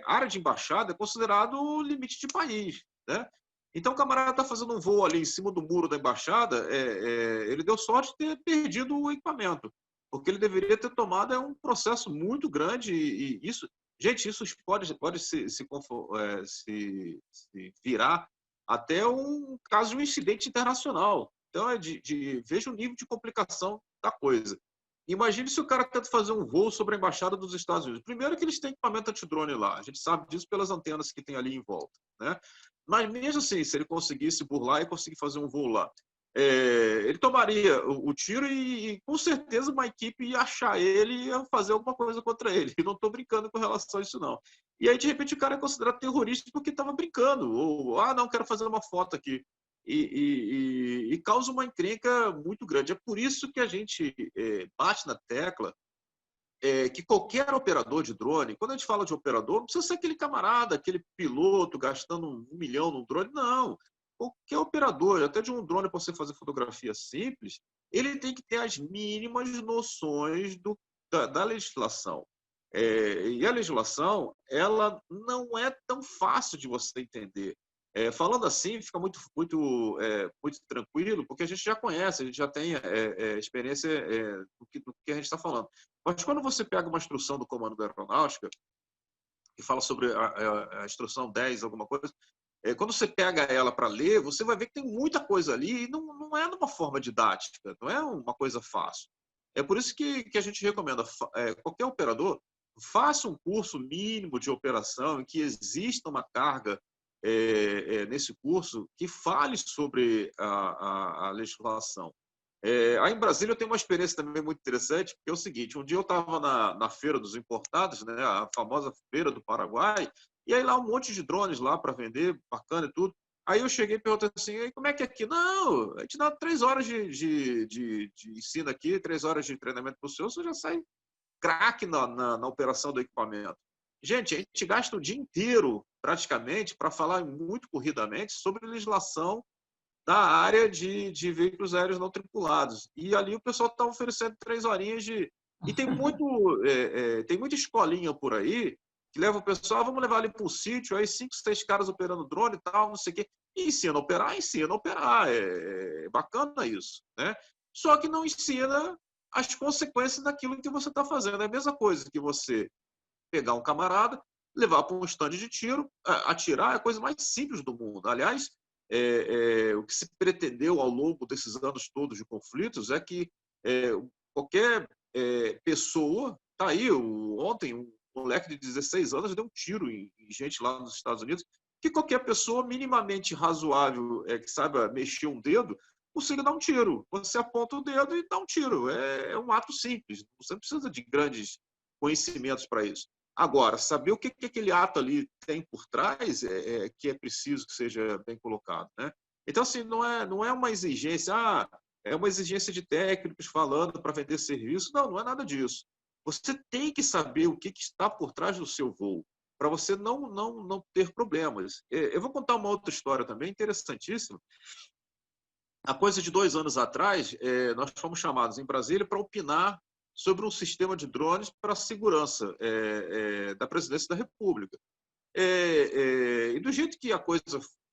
área de embaixada é considerado limite de país, né? Então, o camarada está fazendo um voo ali em cima do muro da embaixada, ele deu sorte de ter perdido o equipamento, porque ele deveria ter tomado um processo muito grande e isso, gente, isso pode se virar até um caso de um incidente internacional. Então, veja o nível de complicação da coisa. Imagine se o cara tenta fazer um voo sobre a embaixada dos Estados Unidos. Primeiro que eles têm equipamento antidrone lá. A gente sabe disso pelas antenas que tem ali em volta, né? Mas mesmo assim, se ele conseguisse burlar e conseguir fazer um voo lá, ele tomaria o tiro e com certeza uma equipe ia achar ele e ia fazer alguma coisa contra ele. E não estou brincando com relação a isso, não. E aí, de repente, o cara é considerado terrorista porque estava brincando. Ou, não, quero fazer uma foto aqui. e causa uma encrenca muito grande. É por isso que a gente bate na tecla que qualquer operador de drone, quando a gente fala de operador, não precisa ser aquele camarada, aquele piloto gastando 1 milhão num drone, não. Qualquer operador, até de um drone para você fazer fotografia simples, ele tem que ter as mínimas noções da legislação. E a legislação, ela não é tão fácil de você entender. Falando assim, fica muito tranquilo, porque a gente já conhece, a gente já tem experiência do que a gente está falando. Mas quando você pega uma instrução do Comando da Aeronáutica, que fala sobre a instrução 10, alguma coisa, quando você pega ela para ler, você vai ver que tem muita coisa ali e não é numa forma didática, não é uma coisa fácil. É por isso que a gente recomenda qualquer operador faça um curso mínimo de operação em que exista uma carga nesse curso que fale sobre a legislação. Aí em Brasília eu tenho uma experiência também muito interessante, porque é o seguinte, um dia eu estava na Feira dos Importados, né, a famosa Feira do Paraguai, e aí lá um monte de drones lá para vender, bacana e tudo. Aí eu cheguei e perguntei assim, como é que é aqui? Não, a gente dá 3 horas de ensino aqui, 3 horas de treinamento para o senhor, você já sai craque na operação do equipamento. Gente, a gente gasta o dia inteiro, praticamente, para falar muito corridamente sobre legislação da área de veículos aéreos não tripulados. E ali o pessoal está oferecendo 3 horinhas de... E tem muita escolinha por aí que leva o pessoal, vamos levar ali para um sítio, aí 5, 6 caras operando drone e tal, não sei o quê. E ensina a operar. É bacana isso, né? Só que não ensina as consequências daquilo que você está fazendo. É a mesma coisa que você pegar um camarada, levar para um estande de tiro, atirar é a coisa mais simples do mundo. Aliás, o que se pretendeu ao longo desses anos todos de conflitos é que qualquer pessoa, tá aí, ontem um moleque de 16 anos deu um tiro em gente lá nos Estados Unidos, que qualquer pessoa minimamente razoável, que saiba mexer um dedo, consiga dar um tiro. Você aponta o dedo e dá um tiro. É um ato simples, você não precisa de grandes conhecimentos para isso. Agora, saber o que aquele ato ali tem por trás que é preciso que seja bem colocado, né? Então, assim, não é uma exigência, é uma exigência de técnicos falando para vender serviço. Não é nada disso. Você tem que saber o que está por trás do seu voo, para você não ter problemas. Eu vou contar uma outra história também, interessantíssima. Há coisa de 2 anos atrás, nós fomos chamados em Brasília para opinar sobre um sistema de drones para a segurança da presidência da República. E do jeito que a coisa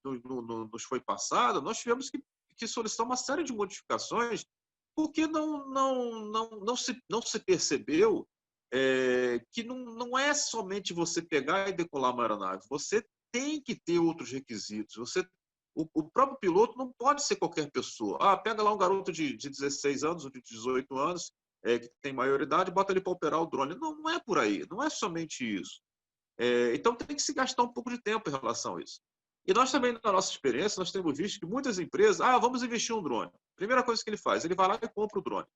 nos foi passada, nós tivemos que solicitar uma série de modificações, porque não se percebeu que não é somente você pegar e decolar uma aeronave, você tem que ter outros requisitos. O próprio piloto não pode ser qualquer pessoa. Pega lá um garoto de 16 anos ou de 18 anos, que tem maioridade, bota ele para operar o drone. Não é por aí, não é somente isso. Então tem que se gastar um pouco de tempo em relação a isso. E nós também, na nossa experiência, nós temos visto que muitas empresas, vamos investir um drone. Primeira coisa que ele faz, ele vai lá e compra o drone.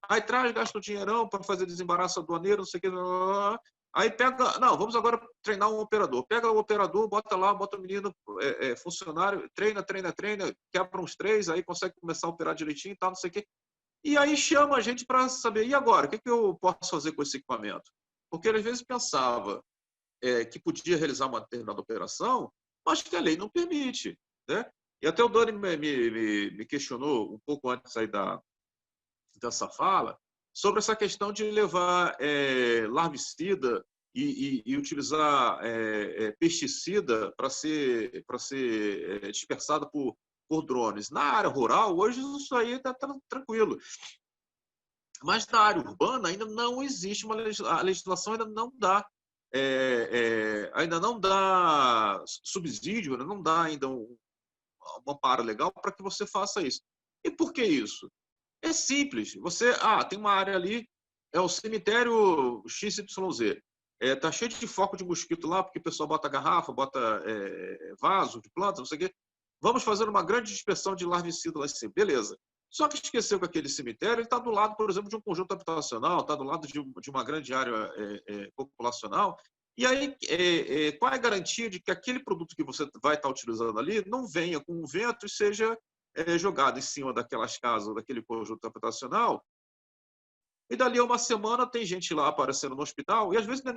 Aí traz, gasta um dinheirão para fazer desembaraço aduaneiro, não sei o que. Aí pega, vamos agora treinar um operador. Pega o operador, bota lá, bota o menino funcionário, treina, quebra uns 3, aí consegue começar a operar direitinho e tal, não sei o que. E aí chama a gente para saber, e agora? O que eu posso fazer com esse equipamento? Porque às vezes pensava que podia realizar uma determinada operação, mas que a lei não permite, né? E até o Dani me questionou um pouco antes aí dessa fala, sobre essa questão de levar larvicida e utilizar pesticida para ser dispersado por drones. Na área rural, hoje isso aí está tranquilo. Mas na área urbana ainda não existe a legislação ainda não dá subsídio, ainda não dá ainda um amparo legal para que você faça isso. E por que isso? É simples. Você tem uma área ali, é o cemitério XYZ. Tá cheio de foco de mosquito lá, porque o pessoal bota garrafa, bota vaso de planta, não sei o quê. Vamos fazer uma grande dispersão de larvicida lá em cima. Beleza. Só que esqueceu que aquele cemitério está do lado, por exemplo, de um conjunto habitacional, está do lado de uma grande área populacional, E aí, qual é a garantia de que aquele produto que você vai estar utilizando ali não venha com o vento e seja jogado em cima daquelas casas, daquele conjunto habitacional, e dali a uma semana tem gente lá aparecendo no hospital, e às vezes não é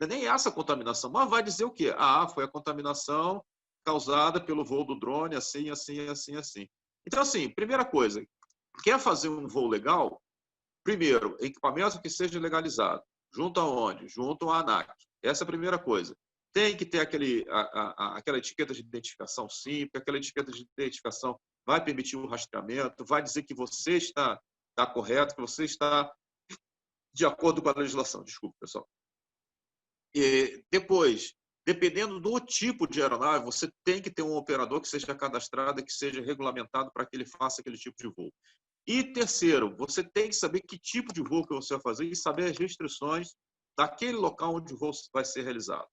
nem essa contaminação, mas vai dizer o quê? Ah, foi a contaminação causada pelo voo do drone, assim, assim, assim, assim. Então, assim, primeira coisa, quer fazer um voo legal? Primeiro, equipamento que seja legalizado. Junto aonde? Junto à ANAC. Essa é a primeira coisa. Tem que ter aquela etiqueta de identificação simples, aquela etiqueta de identificação vai permitir o rastreamento, vai dizer que você está correto, que você está de acordo com a legislação. Desculpa, pessoal. E depois, dependendo do tipo de aeronave, você tem que ter um operador que seja cadastrado e que seja regulamentado para que ele faça aquele tipo de voo. E terceiro, você tem que saber que tipo de voo que você vai fazer e saber as restrições daquele local onde o voo vai ser realizado.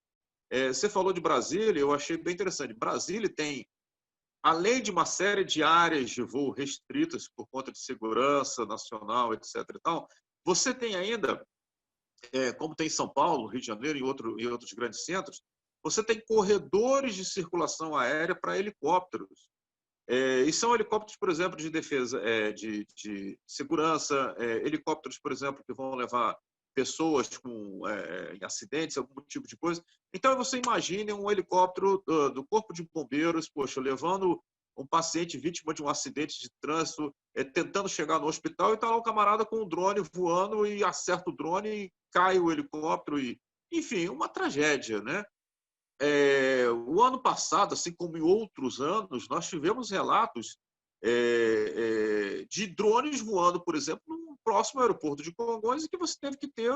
Você falou de Brasília, eu achei bem interessante. Brasília tem, além de uma série de áreas de voo restritas por conta de segurança nacional, etc. e tal, você tem ainda, como tem em São Paulo, Rio de Janeiro e outros grandes centros, você tem corredores de circulação aérea para helicópteros. E são helicópteros, por exemplo, de defesa, de segurança, helicópteros, por exemplo, que vão levar pessoas em acidentes, algum tipo de coisa. Então, você imagine um helicóptero do Corpo de Bombeiros, poxa, levando um paciente vítima de um acidente de trânsito, tentando chegar no hospital, e está lá o camarada com um drone voando e acerta o drone e cai o helicóptero. Enfim, uma tragédia, né? O ano passado, assim como em outros anos, nós tivemos relatos de drones voando, por exemplo, no próximo aeroporto de Congonhas, e que você teve que ter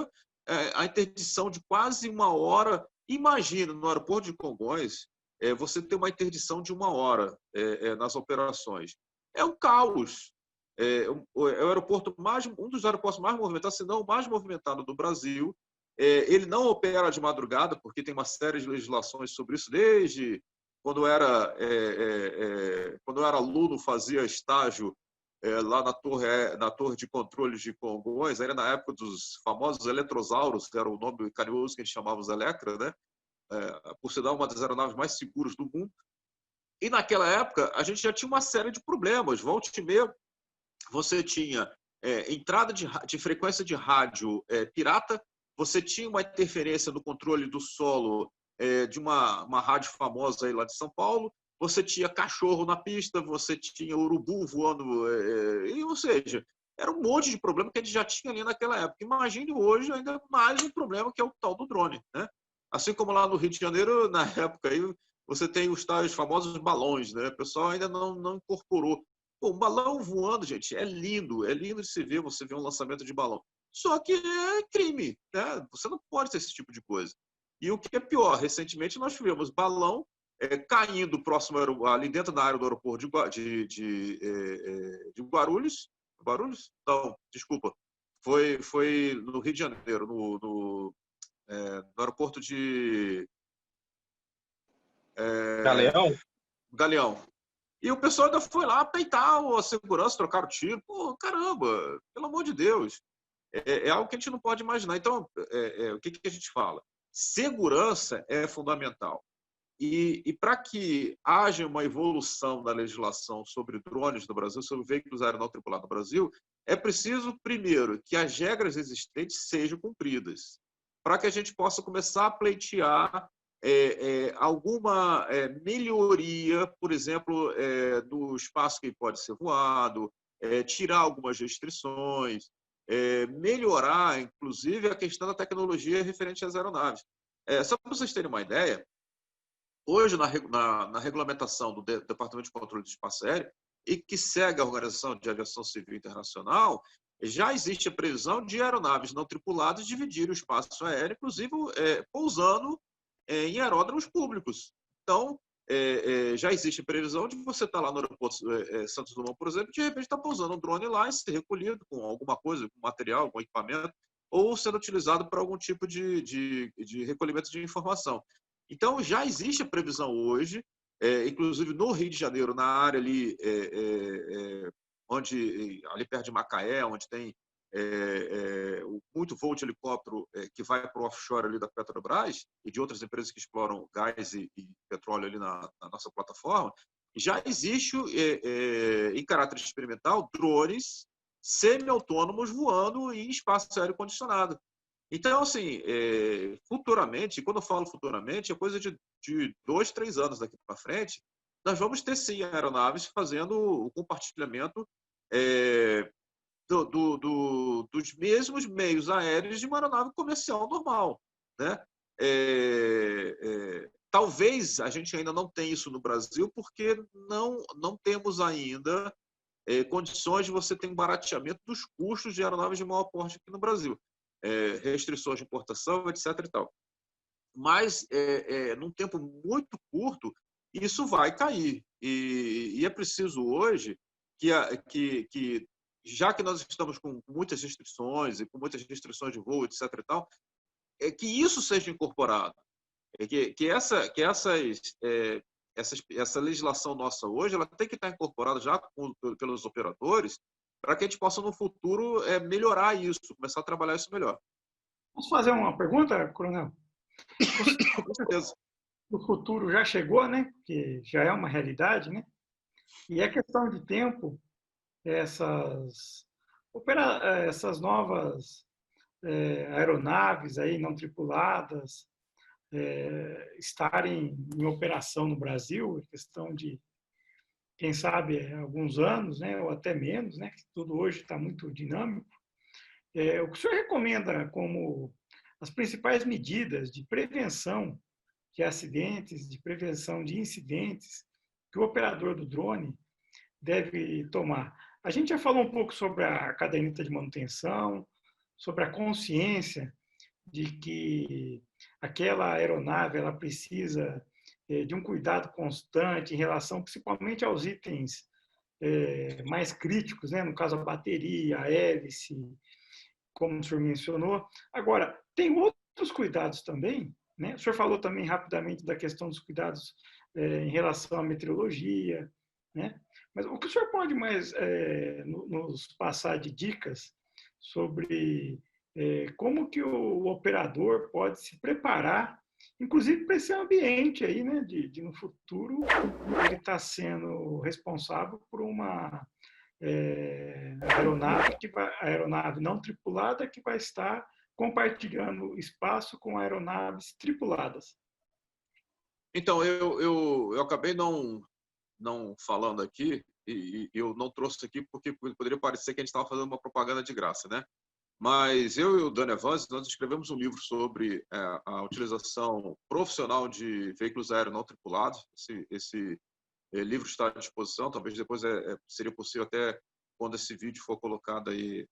a interdição de quase uma hora. Imagina, no aeroporto de Congonhas, você ter uma interdição de uma hora nas operações. É um caos. O aeroporto um dos aeroportos mais movimentados, se não o mais movimentado do Brasil. Ele não opera de madrugada, porque tem uma série de legislações sobre isso, desde quando quando eu era aluno, fazia estágio lá na torre de controle de Congonhas, ainda na época dos famosos eletrosauros, que era o nome carinhoso que a gente chamava os Electra, né? Por ser uma das aeronaves mais seguras do mundo. E naquela época, a gente já tinha uma série de problemas. Volta e meia, você tinha entrada de frequência de rádio pirata, você tinha uma interferência no controle do solo de uma rádio famosa aí lá de São Paulo, você tinha cachorro na pista, você tinha urubu voando, ou seja, era um monte de problema que a gente já tinha ali naquela época. Imagine hoje ainda mais um problema que é o tal do drone, né? Assim como lá no Rio de Janeiro, na época aí, você tem os tais famosos balões, né? O pessoal ainda não incorporou. Pô, um balão voando, gente, é lindo de se ver, você vê um lançamento de balão. Só que é crime, né? Você não pode ter esse tipo de coisa. E o que é pior, recentemente nós tivemos balão caindo próximo ali dentro da área do aeroporto de Guarulhos. Guarulhos? Não, desculpa. Foi no Rio de Janeiro, no aeroporto de Galeão? Galeão. E o pessoal ainda foi lá peitar a segurança, trocar o tiro. Pô, caramba, pelo amor de Deus. É algo que a gente não pode imaginar. Então, o que a gente fala? Segurança é fundamental. E para que haja uma evolução da legislação sobre drones no Brasil, sobre veículos aéreos não tripulados no Brasil, é preciso, primeiro, que as regras existentes sejam cumpridas, para que a gente possa começar a pleitear alguma melhoria, por exemplo, do espaço que pode ser voado, tirar algumas restrições, melhorar, inclusive, a questão da tecnologia referente às aeronaves. Só para vocês terem uma ideia, hoje, na regulamentação do Departamento de Controle do Espaço Aéreo, e que segue a Organização de Aviação Civil Internacional, já existe a previsão de aeronaves não tripuladas dividirem o espaço aéreo, inclusive pousando em aeródromos públicos. Então, já existe a previsão de você estar lá no aeroporto Santos Dumont, por exemplo, de repente está pousando um drone lá e ser recolhido com alguma coisa, com material, algum equipamento, ou sendo utilizado para algum tipo de recolhimento de informação. Então, já existe a previsão hoje, inclusive no Rio de Janeiro, na área ali, ali perto de Macaé, onde tem muito voo de helicóptero que vai para o offshore ali da Petrobras e de outras empresas que exploram gás e petróleo ali na nossa plataforma, já existe, em caráter experimental, drones semi-autônomos voando em espaço aéreo condicionado. Então, assim, futuramente, quando eu falo futuramente, é coisa de 2, 3 anos daqui para frente, nós vamos ter, sim, aeronaves fazendo o compartilhamento dos mesmos meios aéreos de uma aeronave comercial normal, né? Talvez a gente ainda não tenha isso no Brasil, porque não temos ainda condições de você ter um barateamento dos custos de aeronaves de maior porte aqui no Brasil. Restrições de importação, etc. e tal. Mas, num tempo muito curto, isso vai cair. E é preciso hoje que já que nós estamos com muitas restrições e com muitas restrições de voo, etc. e tal, que isso seja incorporado. Essa legislação nossa hoje, ela tem que estar incorporada já pelos operadores, para que a gente possa, no futuro, melhorar isso, começar a trabalhar isso melhor. Posso fazer uma pergunta, Coronel? Com certeza. O futuro já chegou, né? Que já é uma realidade, né? E é questão de tempo essas novas aeronaves aí não tripuladas estarem em operação no Brasil, é questão de, quem sabe, alguns anos, né? Ou até menos, né? Que tudo hoje está muito dinâmico. O que o senhor recomenda como as principais medidas de prevenção de acidentes, de prevenção de incidentes que o operador do drone deve tomar? A gente já falou um pouco sobre a caderneta de manutenção, sobre a consciência de que aquela aeronave ela precisa de um cuidado constante em relação principalmente aos itens mais críticos, né? No caso a bateria, a hélice, como o senhor mencionou. Agora, tem outros cuidados também, né? O senhor falou também rapidamente da questão dos cuidados em relação à meteorologia, né? Mas o que o senhor pode mais nos passar de dicas sobre como que o operador pode se preparar, inclusive para esse ambiente aí, né? De no futuro ele está sendo responsável por uma aeronave não tripulada que vai estar compartilhando espaço com aeronaves tripuladas. Então, eu acabei não falando aqui, e eu não trouxe aqui porque poderia parecer que a gente estava fazendo uma propaganda de graça, né? Mas eu e o Dani Evans, nós escrevemos um livro sobre a utilização profissional de veículos aéreos não tripulados. Esse livro está à disposição, talvez depois seria possível até, quando esse vídeo for colocado aí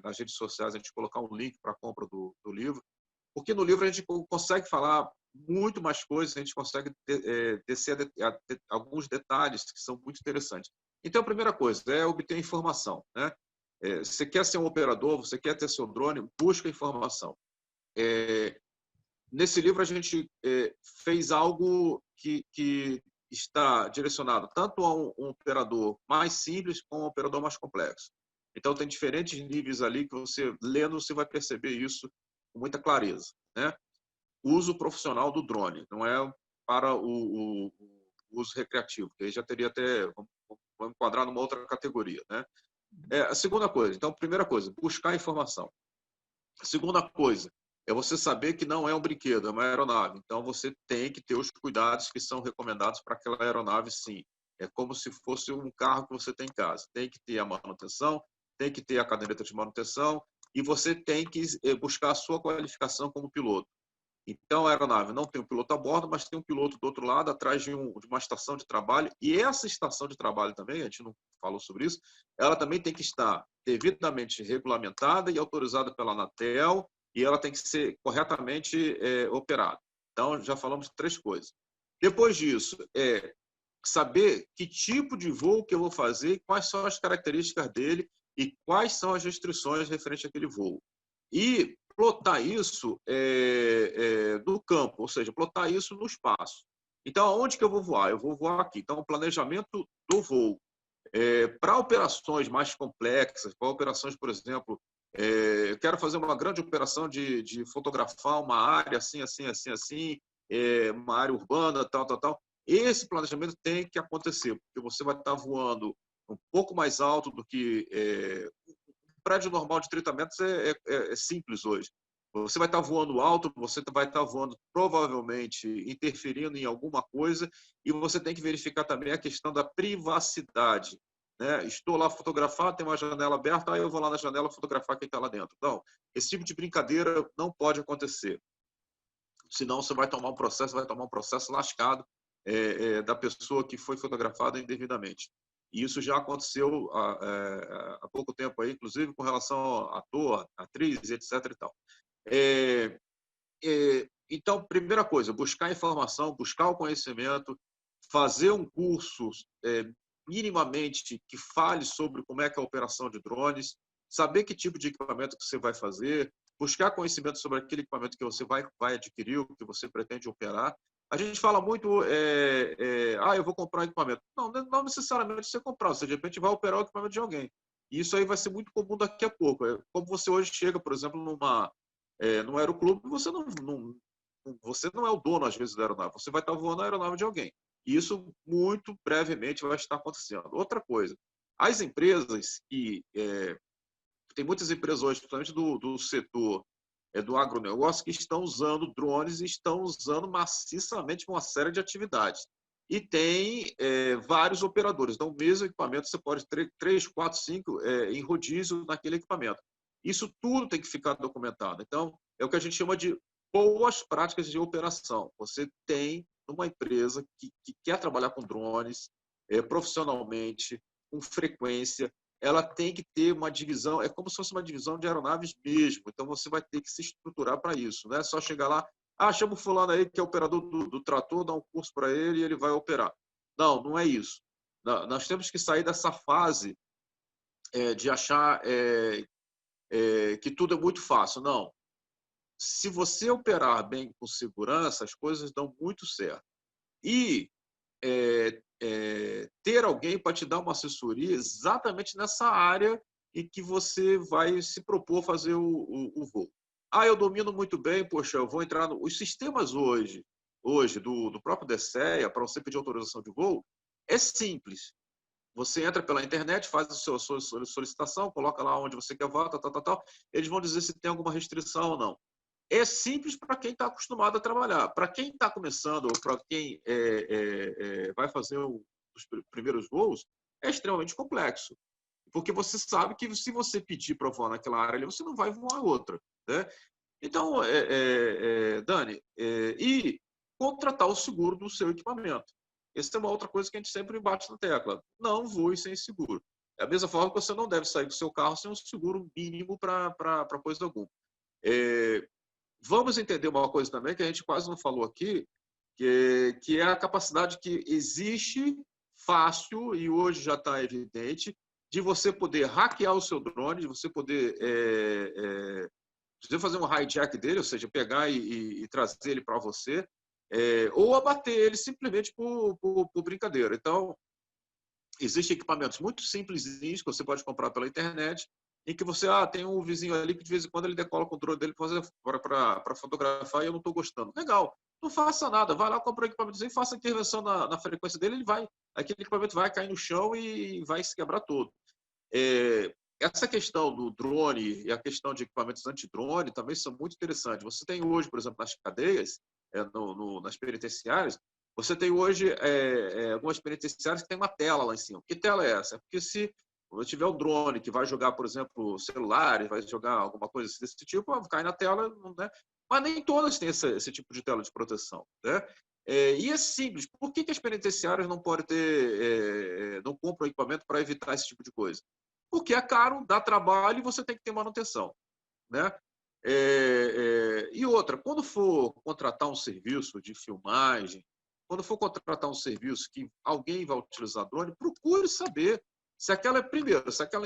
nas redes sociais, a gente colocar um link para a compra do livro, porque no livro a gente consegue falar muito mais coisas, a gente consegue descer a alguns detalhes que são muito interessantes. Então, a primeira coisa é obter informação, né? Você quer ser um operador, você quer ter seu drone, busca informação. Nesse livro a gente fez algo que está direcionado tanto a um operador mais simples como a um operador mais complexo. Então, tem diferentes níveis ali que você, lendo, você vai perceber isso com muita clareza, né? Uso profissional do drone, não é para o uso recreativo, que aí já teria até, vamos enquadrar numa outra categoria, né? A segunda coisa, então, primeira coisa, buscar informação. A segunda coisa é você saber que não é um brinquedo, é uma aeronave. Então, você tem que ter os cuidados que são recomendados para aquela aeronave, sim. É como se fosse um carro que você tem em casa. Tem que ter a manutenção, tem que ter a caderneta de manutenção e você tem que buscar a sua qualificação como piloto. Então, a aeronave não tem um piloto a bordo, mas tem um piloto do outro lado, atrás de uma estação de trabalho. E essa estação de trabalho também, a gente não falou sobre isso, ela também tem que estar devidamente regulamentada e autorizada pela Anatel, e ela tem que ser corretamente operada. Então, já falamos de 3 coisas. Depois disso, saber que tipo de voo que eu vou fazer, quais são as características dele e quais são as restrições referentes àquele voo. E plotar isso no campo, ou seja, plotar isso no espaço. Então, aonde que eu vou voar? Eu vou voar aqui. Então, o planejamento do voo. Para operações mais complexas, para operações, por exemplo, Eu quero fazer uma grande operação de fotografar uma área assim, assim, assim, assim, uma área urbana, tal, tal, tal. Esse planejamento tem que acontecer, porque você vai estar voando um pouco mais alto do que um prédio normal de 30 metros é simples hoje. Você vai estar voando alto, você vai estar voando provavelmente interferindo em alguma coisa, e você tem que verificar também a questão da privacidade. Né? Estou lá fotografar, tem uma janela aberta, aí eu vou lá na janela fotografar quem está lá dentro. Então, esse tipo de brincadeira não pode acontecer. Senão você vai tomar um processo lascado da pessoa que foi fotografada indevidamente. E isso já aconteceu há pouco tempo aí, inclusive com relação a ator, atriz, etc. e tal. Então, primeira coisa, buscar informação, buscar o conhecimento, fazer um curso minimamente que fale sobre como é que é a operação de drones, saber que tipo de equipamento que você vai fazer, buscar conhecimento sobre aquele equipamento que você vai adquirir, o que você pretende operar. A gente fala muito, eu vou comprar um equipamento. Não necessariamente você comprar, você de repente vai operar o equipamento de alguém. E isso aí vai ser muito comum daqui a pouco. Como você hoje chega, por exemplo, num aeroclube, você não é o dono, às vezes, da aeronave. Você vai estar voando a aeronave de alguém. E isso, muito brevemente, vai estar acontecendo. Outra coisa, as empresas tem muitas empresas hoje, principalmente do setor do agronegócio, que estão usando drones e estão usando maciçamente uma série de atividades. E tem vários operadores. Então, o mesmo equipamento, você pode ter 3, 4, 5 em rodízio naquele equipamento. Isso tudo tem que ficar documentado. Então, é o que a gente chama de boas práticas de operação. Você tem uma empresa que quer trabalhar com drones profissionalmente, com frequência, ela tem que ter uma divisão, é como se fosse uma divisão de aeronaves mesmo. Então, você vai ter que se estruturar para isso. Não é só chegar lá, chama o fulano aí que é operador do trator, dá um curso para ele e ele vai operar. Não, não é isso. Nós temos que sair dessa fase de achar que tudo é muito fácil. Não. Se você operar bem com segurança, as coisas dão muito certo. E ter alguém para te dar uma assessoria exatamente nessa área em que você vai se propor fazer o voo. Eu domino muito bem, poxa, eu vou entrar os sistemas hoje do próprio DSEA, para você pedir autorização de voo, é simples. Você entra pela internet, faz a sua solicitação, coloca lá onde você quer voar, tal. Eles vão dizer se tem alguma restrição ou não. É simples para quem está acostumado a trabalhar. Para quem está começando, ou para quem vai fazer os primeiros voos, é extremamente complexo. Porque você sabe que se você pedir para voar naquela área ali, você não vai voar outra. Né? Então, Dani, e contratar o seguro do seu equipamento. Essa é uma outra coisa que a gente sempre bate na tecla. Não voe sem seguro. É a mesma forma que você não deve sair do seu carro sem um seguro mínimo para coisa alguma. Vamos entender uma coisa também que a gente quase não falou aqui, que é a capacidade que existe fácil, e hoje já está evidente, de você poder hackear o seu drone, de você poder fazer um hijack dele, ou seja, pegar e trazer ele para você, ou abater ele simplesmente por brincadeira. Então, existem equipamentos muito simplesinhos que você pode comprar pela internet, em que você tem um vizinho ali que de vez em quando ele decola com o drone dele para fotografar e eu não estou gostando. Legal, não faça nada, vai lá, compra um equipamento e faça a intervenção na frequência dele, aquele equipamento vai cair no chão e vai se quebrar todo. Essa questão do drone e a questão de equipamentos anti-drone também são muito interessantes. Você tem hoje, por exemplo, nas cadeias, nas penitenciárias, você tem hoje algumas penitenciárias que tem uma tela lá em cima. Que tela é essa? É porque se tiver um drone que vai jogar, por exemplo, celulares, vai jogar alguma coisa desse tipo, cai na tela, né? Mas nem todas têm esse tipo de tela de proteção. Né? E é simples. Por que as penitenciárias não podem não compram equipamento para evitar esse tipo de coisa? Porque é caro, dá trabalho e você tem que ter manutenção. Né? E outra, quando for contratar um serviço de filmagem, quando for contratar um serviço que alguém vai utilizar drone, procure saber se aquela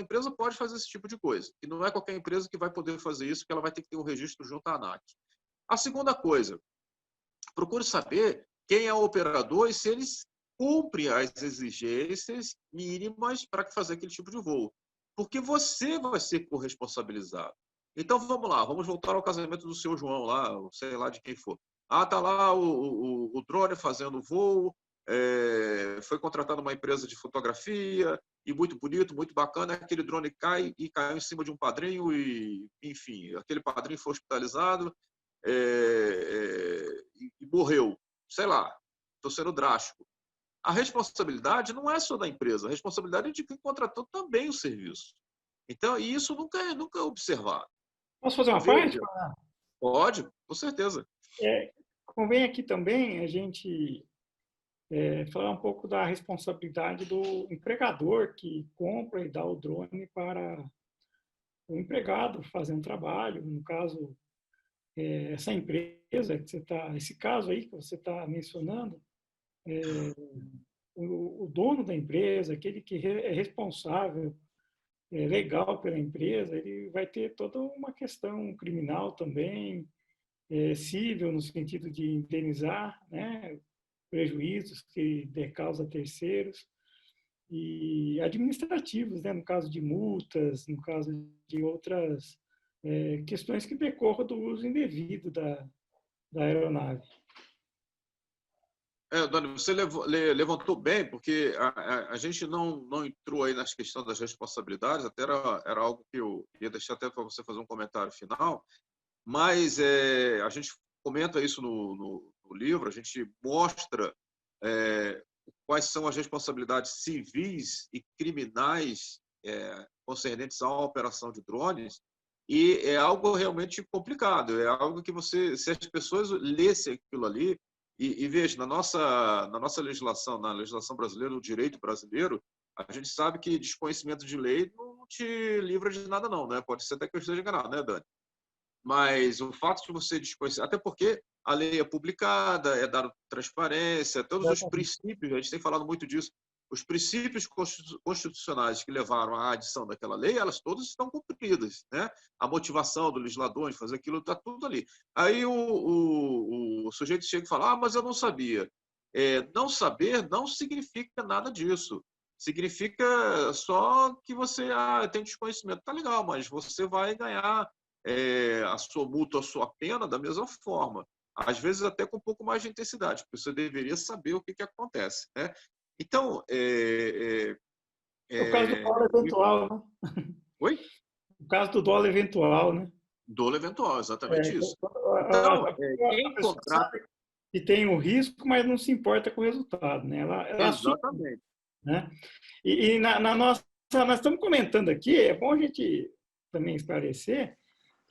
empresa pode fazer esse tipo de coisa. E não é qualquer empresa que vai poder fazer isso, que ela vai ter que ter um registro junto à ANAC. A segunda coisa, procure saber quem é o operador e se eles cumprem as exigências mínimas para fazer aquele tipo de voo. porque você vai ser corresponsabilizado. Então, vamos lá, vamos voltar ao casamento do seu João lá, sei lá de quem for. Ah, tá lá o drone fazendo voo, foi contratada uma empresa de fotografia, e muito bonito, muito bacana, aquele drone cai e caiu em cima de um padrinho, e, enfim, aquele padrinho foi hospitalizado e morreu. Sei lá, estou sendo drástico. A responsabilidade não é só da empresa, a responsabilidade é de quem contratou também o serviço. Então, e isso nunca é observado. Posso fazer uma parte? Veja, pode, com certeza. Convém aqui também a gente falar um pouco da responsabilidade do empregador que compra e dá o drone para o empregado fazer um trabalho. No caso, essa empresa que você está, esse caso aí que você está mencionando, o dono da empresa, aquele que é responsável legal pela empresa, ele vai ter toda uma questão criminal também, civil, no sentido de indenizar, né, prejuízos que dê causa a terceiros, e administrativos, né, no caso de multas, no caso de outras questões que decorram do uso indevido da aeronave. Doni, você levantou bem, porque a gente não entrou aí nas questões das responsabilidades, até era algo que eu ia deixar até para você fazer um comentário final, mas a gente comenta isso no livro, a gente mostra quais são as responsabilidades civis e criminais concernentes à operação de drones, e é algo realmente complicado, é algo que se as pessoas lessem aquilo ali, e veja, na nossa legislação, na legislação brasileira, no direito brasileiro, a gente sabe que desconhecimento de lei não te livra de nada não, né? Pode ser até que eu esteja enganado, né, Dani? Mas o fato de você desconhecer, até porque a lei é publicada, é dada transparência, todos os princípios, a gente tem falado muito disso, os princípios constitucionais que levaram à adição daquela lei, elas todas estão cumpridas, né? A motivação do legislador de fazer aquilo está tudo ali. Aí o sujeito chega e fala, mas eu não sabia. Não saber não significa nada disso. Significa só que você tem desconhecimento. Tá legal, mas você vai ganhar a sua multa, a sua pena da mesma forma. Às vezes até com um pouco mais de intensidade, porque você deveria saber o que acontece, né? Então, o caso do dólar eventual, né? Oi? O caso do dólar eventual, né? Dólar eventual, exatamente isso. Então, quem contrata... que tem o risco, mas não se importa com o resultado, né? Ela exatamente. Assume, né? E na nossa... Nós estamos comentando aqui, é bom a gente também esclarecer,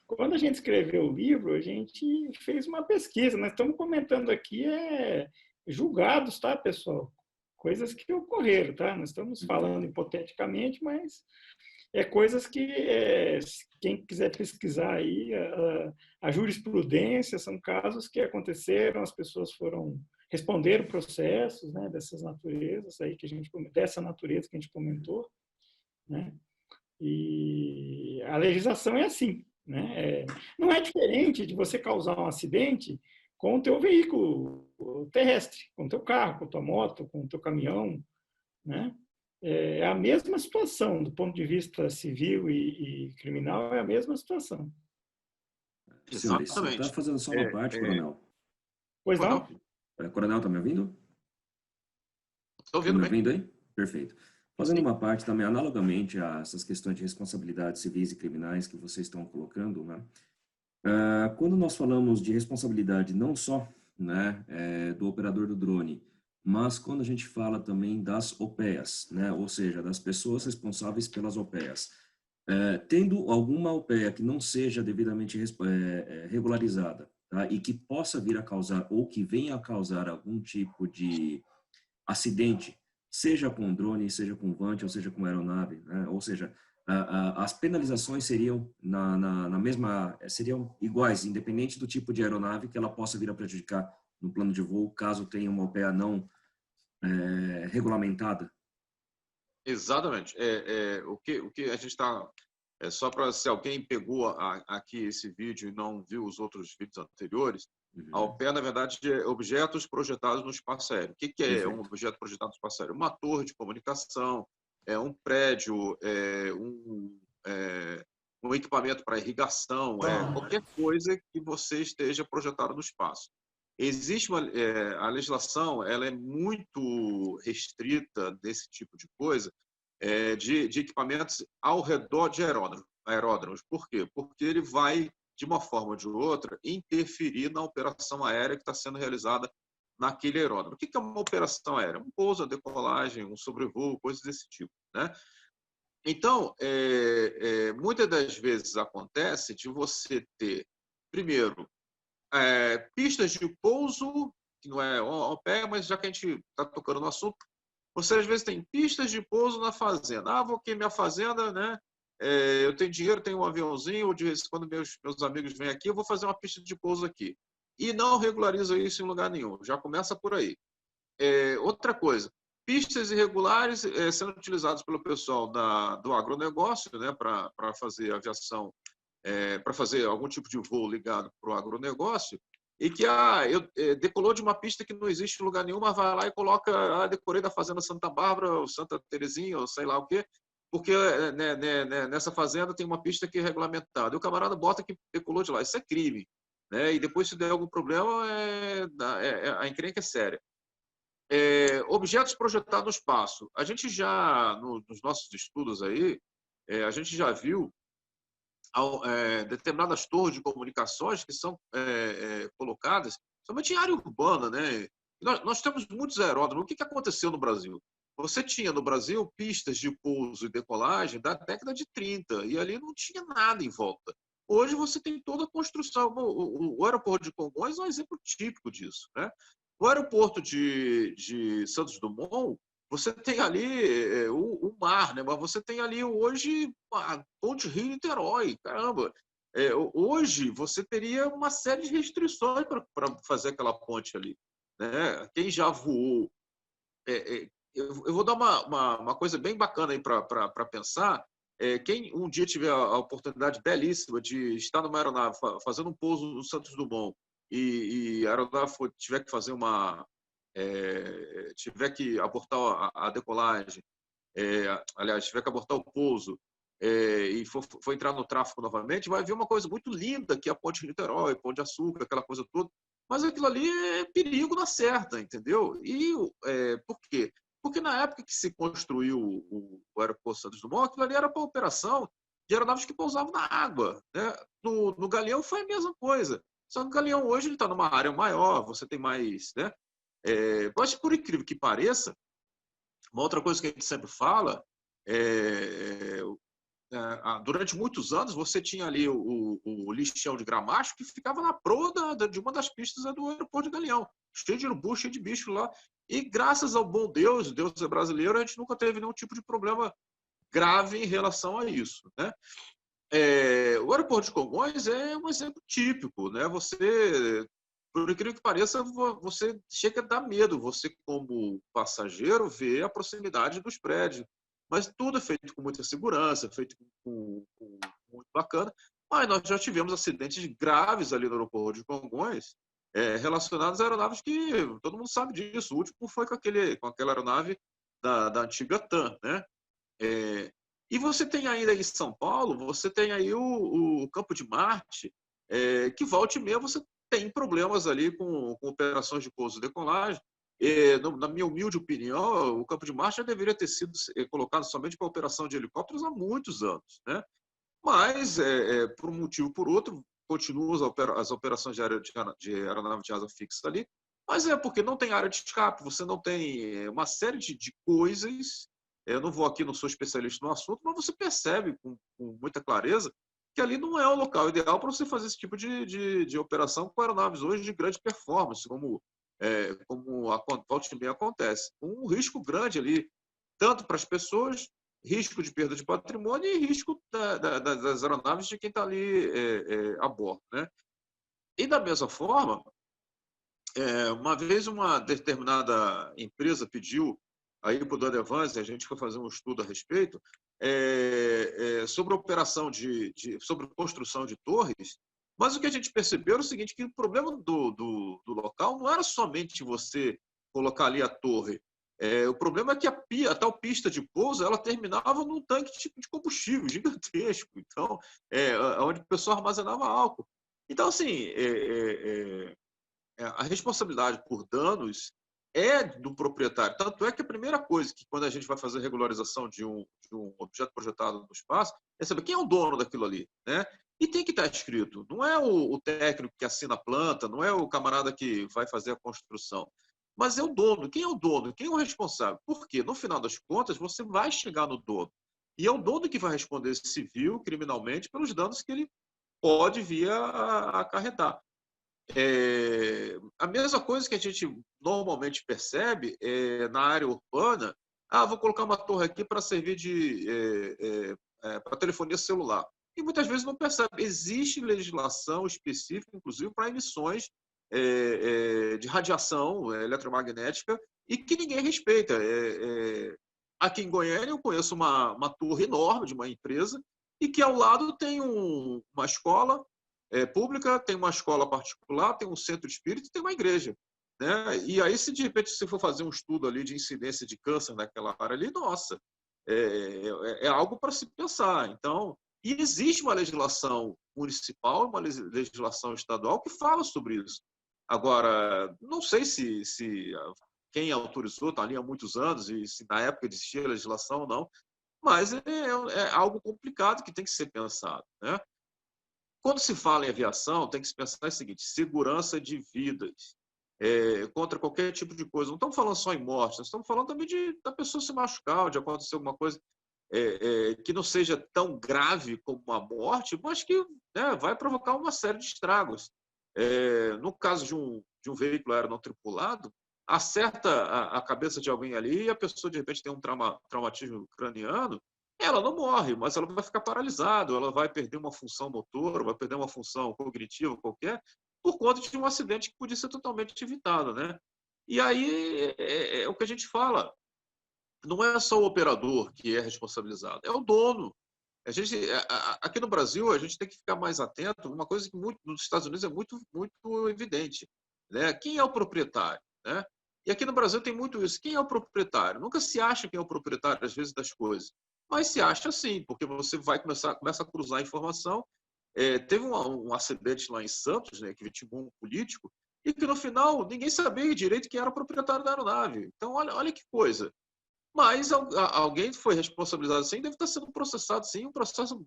quando a gente escreveu o livro, a gente fez uma pesquisa, nós estamos comentando aqui julgados, tá, pessoal? Coisas que ocorreram, tá? Nós estamos falando hipoteticamente, mas coisas que quem quiser pesquisar aí, a jurisprudência são casos que aconteceram, as pessoas responderam processos, né, dessa natureza que a gente comentou, né? E a legislação é assim, né? Não é diferente de você causar um acidente com o teu veículo terrestre, com o teu carro, com a tua moto, com o teu caminhão, né? É a mesma situação, do ponto de vista civil e criminal, é a mesma situação. Senhores, está fazendo só uma parte, coronel. Pois não? Coronel, está me ouvindo? Estou ouvindo bem. Está me ouvindo aí? Perfeito. Fazendo uma parte também, analogamente a essas questões de responsabilidades civis e criminais que vocês estão colocando, né? Quando nós falamos de responsabilidade não só, né, do operador do drone, mas quando a gente fala também das OPEAs, né, ou seja, das pessoas responsáveis pelas OPEAs, tendo alguma OPEA que não seja devidamente regularizada, tá, e que possa vir a causar ou que venha a causar algum tipo de acidente, seja com drone, seja com vante, ou seja com aeronave, né, ou seja, as penalizações seriam seriam iguais, independente do tipo de aeronave que ela possa vir a prejudicar no plano de voo, caso tenha uma OPEA não regulamentada. Exatamente. O que a gente está... só para se alguém pegou aqui esse vídeo e não viu os outros vídeos anteriores, a OPEA, na verdade, é objetos projetados no espaço aéreo. O que é um objeto projetado no espaço aéreo? Uma torre de comunicação, um prédio, um equipamento para irrigação, qualquer coisa que você esteja projetado no espaço. Existe a legislação, ela é muito restrita desse tipo de coisa, de equipamentos ao redor de aeródromos. Por quê? Porque ele vai, de uma forma ou de outra, interferir na operação aérea que está sendo realizada naquele aeródromo. O que é uma operação aérea? Um pouso, uma decolagem, um sobrevoo, coisas desse tipo, né? Então, muitas das vezes acontece de você ter, primeiro, pistas de pouso, que não é ao pé, mas já que a gente está tocando no assunto, você às vezes tem pistas de pouso na fazenda. Ah, vou aqui minha fazenda, né? Eu tenho dinheiro, tenho um aviãozinho, ou de vez em quando meus amigos vêm aqui, eu vou fazer uma pista de pouso aqui. E não regulariza isso em lugar nenhum. Já começa por aí. Outra coisa, pistas irregulares sendo utilizadas pelo pessoal do agronegócio, né, para fazer aviação, para fazer algum tipo de voo ligado para o agronegócio, e que decolou de uma pista que não existe em lugar nenhum, mas vai lá e coloca, decorei da Fazenda Santa Bárbara, ou Santa Terezinha, ou sei lá o quê, porque nessa fazenda tem uma pista que é regulamentada. E o camarada bota que decolou de lá. Isso é crime. Né? E depois, se der algum problema, a encrenca é séria. Objetos projetados no espaço. A gente já, nos nossos estudos aí, a gente já viu determinadas torres de comunicações que são colocadas, somente em área urbana, né? Nós temos muitos aeródromos. O que aconteceu no Brasil? Você tinha no Brasil pistas de pouso e decolagem da década de 30, e ali não tinha nada em volta. Hoje você tem toda a construção. O aeroporto de Congonhas é um exemplo típico disso, né? O aeroporto de Santos Dumont, você tem ali o mar, né? Mas você tem ali hoje a Ponte Rio-Niterói. Caramba! Hoje você teria uma série de restrições para fazer aquela ponte ali. Né? Quem já voou... eu vou dar uma coisa bem bacana aí para pensar. Quem um dia tiver a oportunidade belíssima de estar numa aeronave fazendo um pouso no Santos Dumont e a aeronave tiver que fazer tiver que abortar a decolagem, aliás, tiver que abortar o pouso e for entrar no tráfego novamente, vai ver uma coisa muito linda, que é a Ponte de Niterói, Pão de Açúcar, aquela coisa toda, mas aquilo ali é perigo na certa, entendeu? E por quê? Porque na época que se construiu o aeroporto Santos Dumont, aquilo ali era para operação de aeronaves que pousavam na água. Né? No Galeão foi a mesma coisa. Só que o Galeão hoje está numa área maior, você tem mais... Né? Mas, por incrível que pareça, uma outra coisa que a gente sempre fala, durante muitos anos você tinha ali o lixão de Gramacho que ficava na proa de uma das pistas do aeroporto de Galeão, cheio de urubu, cheio de bicho lá. E graças ao bom Deus, Deus é brasileiro, a gente nunca teve nenhum tipo de problema grave em relação a isso. Né? O aeroporto de Congonhas é um exemplo típico. Né? Você, por incrível que pareça, você chega a dar medo. Você, como passageiro, vê a proximidade dos prédios. Mas tudo é feito com muita segurança, feito com muito bacana. Mas nós já tivemos acidentes graves ali no aeroporto de Congonhas, relacionados a aeronaves que todo mundo sabe disso. O último foi com aquela aeronave da antiga TAM. Né? E você tem ainda em São Paulo, você tem aí o Campo de Marte, que volta e meia você tem problemas ali com operações de pouso e decolagem. Na minha humilde opinião, o Campo de Marte já deveria ter sido colocado somente para operação de helicópteros há muitos anos. Né? Mas, por um motivo ou por outro, continuam as operações de aeronave de asa fixa ali, mas porque não tem área de escape, você não tem uma série de coisas. Eu não vou aqui, não sou especialista no assunto, mas você percebe com muita clareza que ali não é o local ideal para você fazer esse tipo de operação com aeronaves hoje de grande performance, como a volta e meia acontece. Um risco grande ali, tanto para as pessoas, risco de perda de patrimônio e risco das aeronaves de quem está ali a bordo. Né? E da mesma forma, uma vez uma determinada empresa pediu aí para o Dona Evans, a gente foi fazer um estudo a respeito, sobre a operação sobre construção de torres, mas o que a gente percebeu era o seguinte, que o problema do local não era somente você colocar ali a torre. O problema é que a tal pista de pouso ela terminava num tanque de combustível gigantesco, então, onde o pessoal armazenava álcool. Então, assim, a responsabilidade por danos é do proprietário. Tanto é que a primeira coisa que, quando a gente vai fazer a regularização de um objeto projetado no espaço, é saber quem é o dono daquilo ali, né? E tem que estar escrito. Não é o técnico que assina a planta, não é o camarada que vai fazer a construção, mas é o dono. Quem é o dono? Quem é o responsável? Porque, no final das contas, você vai chegar no dono. E é o dono que vai responder civil, criminalmente, pelos danos que ele pode vir a acarretar. A mesma coisa que a gente normalmente percebe na área urbana, vou colocar uma torre aqui para servir para telefonia celular. E muitas vezes não percebe. Existe legislação específica, inclusive, para emissões de radiação eletromagnética e que ninguém respeita. Aqui em Goiânia eu conheço uma torre enorme de uma empresa e que ao lado tem uma escola pública, tem uma escola particular, tem um centro espírita e tem uma igreja. Né? E aí, se de repente você for fazer um estudo ali de incidência de câncer naquela área ali, nossa, é algo para se pensar. Então, e existe uma legislação municipal, uma legislação estadual que fala sobre isso. Agora, não sei se quem autorizou está ali há muitos anos e se na época existia legislação ou não, mas é algo complicado que tem que ser pensado. Né? Quando se fala em aviação, tem que se pensar o seguinte: segurança de vidas, contra qualquer tipo de coisa. Não estamos falando só em morte, nós estamos falando também da pessoa se machucar, de acontecer alguma coisa que não seja tão grave como uma morte, mas que vai provocar uma série de estragos. No caso de um veículo aéreo não tripulado, acerta a cabeça de alguém ali e a pessoa, de repente, tem um traumatismo craniano, ela não morre, mas ela vai ficar paralisada, ela vai perder uma função motor, vai perder uma função cognitiva qualquer, por conta de um acidente que podia ser totalmente evitado. Né? E aí é o que a gente fala, não é só o operador que é responsabilizado, é o dono. Aqui no Brasil, a gente tem que ficar mais atento, uma coisa que nos Estados Unidos é muito, muito evidente. Né? Quem é o proprietário? Né? E aqui no Brasil tem muito isso. Quem é o proprietário? Nunca se acha quem é o proprietário, às vezes, das coisas. Mas se acha sim, porque você começa a cruzar informação. Teve um acidente lá em Santos, né, que vitimou um político, e que no final ninguém sabia direito quem era o proprietário da aeronave. Então, olha que coisa. Mas alguém foi responsabilizado assim, deve estar sendo processado sim, um processo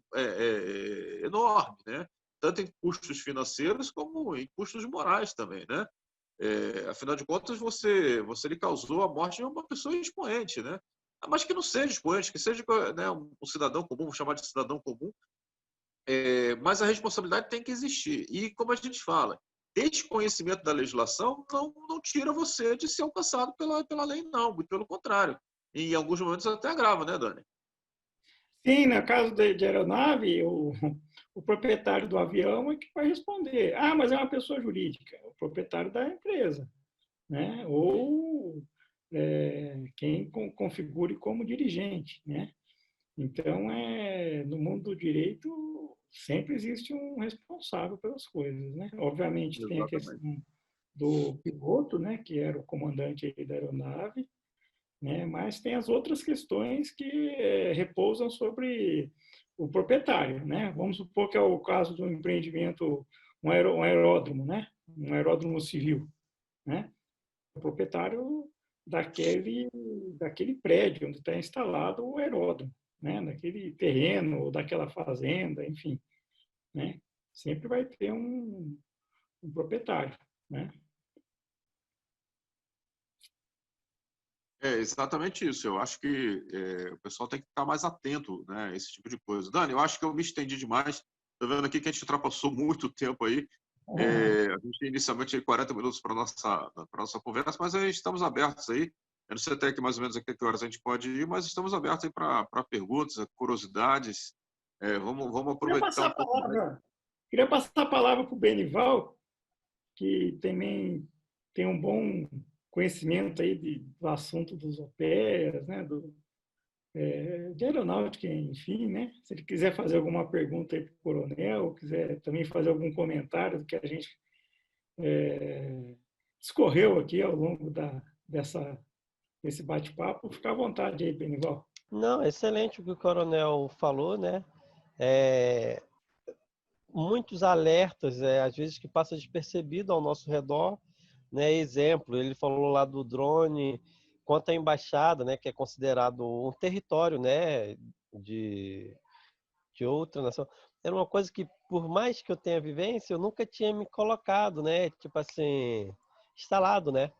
enorme, né? Tanto em custos financeiros como em custos morais também, né? Afinal de contas, você lhe causou a morte de uma pessoa expoente, né? Mas que não seja expoente, que seja, né, um cidadão comum, vamos chamar de cidadão comum, mas a responsabilidade tem que existir. E, como a gente fala, desconhecimento da legislação não tira você de ser alcançado pela lei, não, muito pelo contrário. E em alguns momentos até agrava, né, Dani? Sim, no caso de aeronave, o proprietário do avião é que vai responder. Mas é uma pessoa jurídica, o proprietário da empresa, né? Ou quem configure como dirigente, né? Então, no mundo do direito, sempre existe um responsável pelas coisas, né? Obviamente, tem a Exatamente. questão do piloto, né, que era o comandante da aeronave, né? Mas tem as outras questões que repousam sobre o proprietário, né? Vamos supor que é o caso do empreendimento, um aeródromo, né? Um aeródromo civil, né? O proprietário daquele prédio onde está instalado o aeródromo, né? Daquele terreno ou daquela fazenda, enfim, né? Sempre vai ter um proprietário, né? Exatamente isso. Eu acho que o pessoal tem que ficar mais atento, né, a esse tipo de coisa. Dani, eu acho que eu me estendi demais. Estou vendo aqui que a gente ultrapassou muito tempo aí. A gente tinha inicialmente 40 minutos para a nossa conversa, mas aí estamos abertos aí. Eu não sei até que mais ou menos a que horas a gente pode ir, mas estamos abertos aí para perguntas, curiosidades. Vamos Queria aproveitar passar um a pouco mais. palavra, queria passar a palavra para o Benival, que também tem um bom conhecimento aí do assunto dos OPEAs, né, de aeronáutica, enfim, né? Se ele quiser fazer alguma pergunta aí para o coronel, quiser também fazer algum comentário do que a gente discorreu aqui ao longo dessa esse bate-papo. Fica à vontade aí, Benival. Não, excelente o que o coronel falou, né? Muitos alertas, às vezes que passa despercebido ao nosso redor, né? Exemplo, ele falou lá do drone, quanto à embaixada, né? Que é considerado um território, né? De outra nação. Era uma coisa que, por mais que eu tenha vivência, eu nunca tinha me colocado, né? Tipo assim, instalado, né?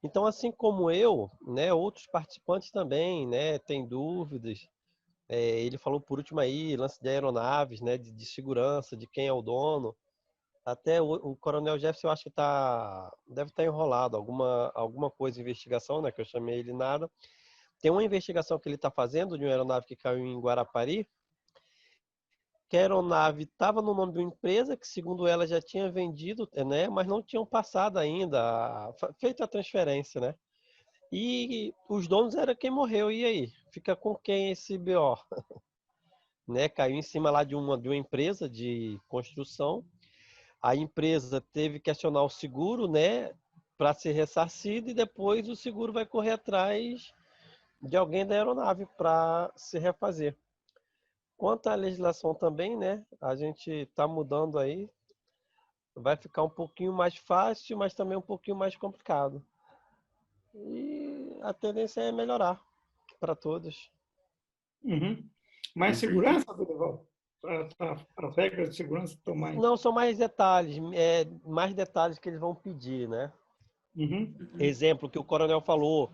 Então, assim como eu, né? Outros participantes também, né? Tem dúvidas. Ele falou por último aí, lance de aeronaves, né? De segurança, de quem é o dono. Até o Coronel Jefferson, eu acho que deve estar enrolado, alguma coisa de investigação, né? Que eu chamei ele nada. Tem uma investigação que ele está fazendo de uma aeronave que caiu em Guarapari, que a aeronave estava no nome de uma empresa que, segundo ela, já tinha vendido, né? Mas não tinham passado ainda, feito a transferência, né? E os donos era quem morreu. E aí? Fica com quem esse BO? Né? Caiu em cima lá de uma empresa de construção. A empresa teve que acionar o seguro, né? Para ser ressarcido, e depois o seguro vai correr atrás de alguém da aeronave para se refazer. Quanto à legislação também, né? A gente está mudando aí. Vai ficar um pouquinho mais fácil, mas também um pouquinho mais complicado. E a tendência é melhorar para todos. Uhum. Mais Perfeito. segurança, Benival? As regras de segurança estão mais... Não, são mais detalhes que eles vão pedir, né? Uhum. Exemplo que o coronel falou,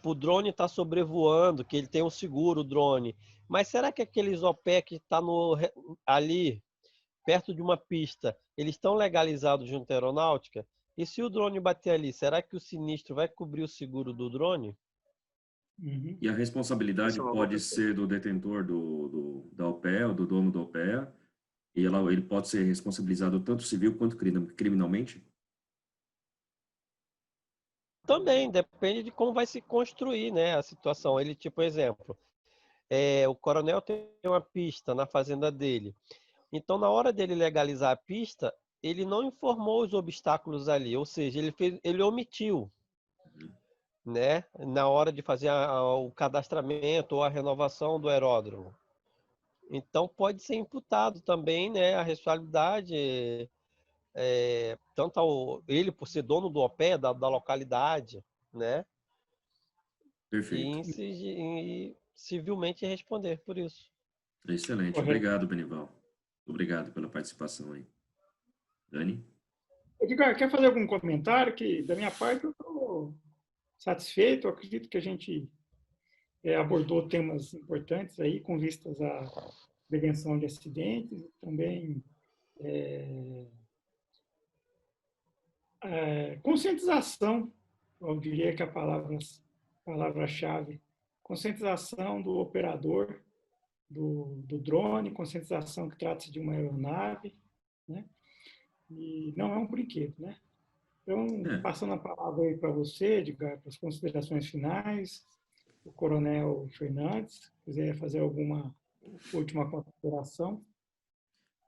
para o drone estar sobrevoando, que ele tem um seguro, o drone. Mas será que aqueles OPE que está ali, perto de uma pista, eles estão legalizados junto à aeronáutica? E se o drone bater ali, será que o sinistro vai cobrir o seguro do drone? Uhum. E a responsabilidade Essa é uma pode boa ser do detentor da OPE, ou do dono da OPE, e ele pode ser responsabilizado tanto civil quanto criminalmente? Também, depende de como vai se construir, né, a situação. Ele, tipo, exemplo, o coronel tem uma pista na fazenda dele. Então, na hora dele legalizar a pista, ele não informou os obstáculos ali, ou seja, ele omitiu, né, na hora de fazer o cadastramento ou a renovação do aeródromo. Então, pode ser imputado também, né, a responsabilidade, tanto ele por ser dono do OPE, da localidade, né, Perfeito. e civilmente responder por isso. Excelente. Correto. Obrigado, Benival. Obrigado pela participação aí. Dani? Edgar, quer fazer algum comentário? Que, da minha parte, eu estou satisfeito. Eu acredito que a gente abordou temas importantes aí, com vistas à prevenção de acidentes, também conscientização, eu diria que a palavra-chave, conscientização do operador do drone, conscientização que trata-se de uma aeronave, né? E não é um brinquedo, né? Então, passando a palavra aí para você, Edgar, para as considerações finais, o Coronel Fernandes, quiser fazer alguma última consideração.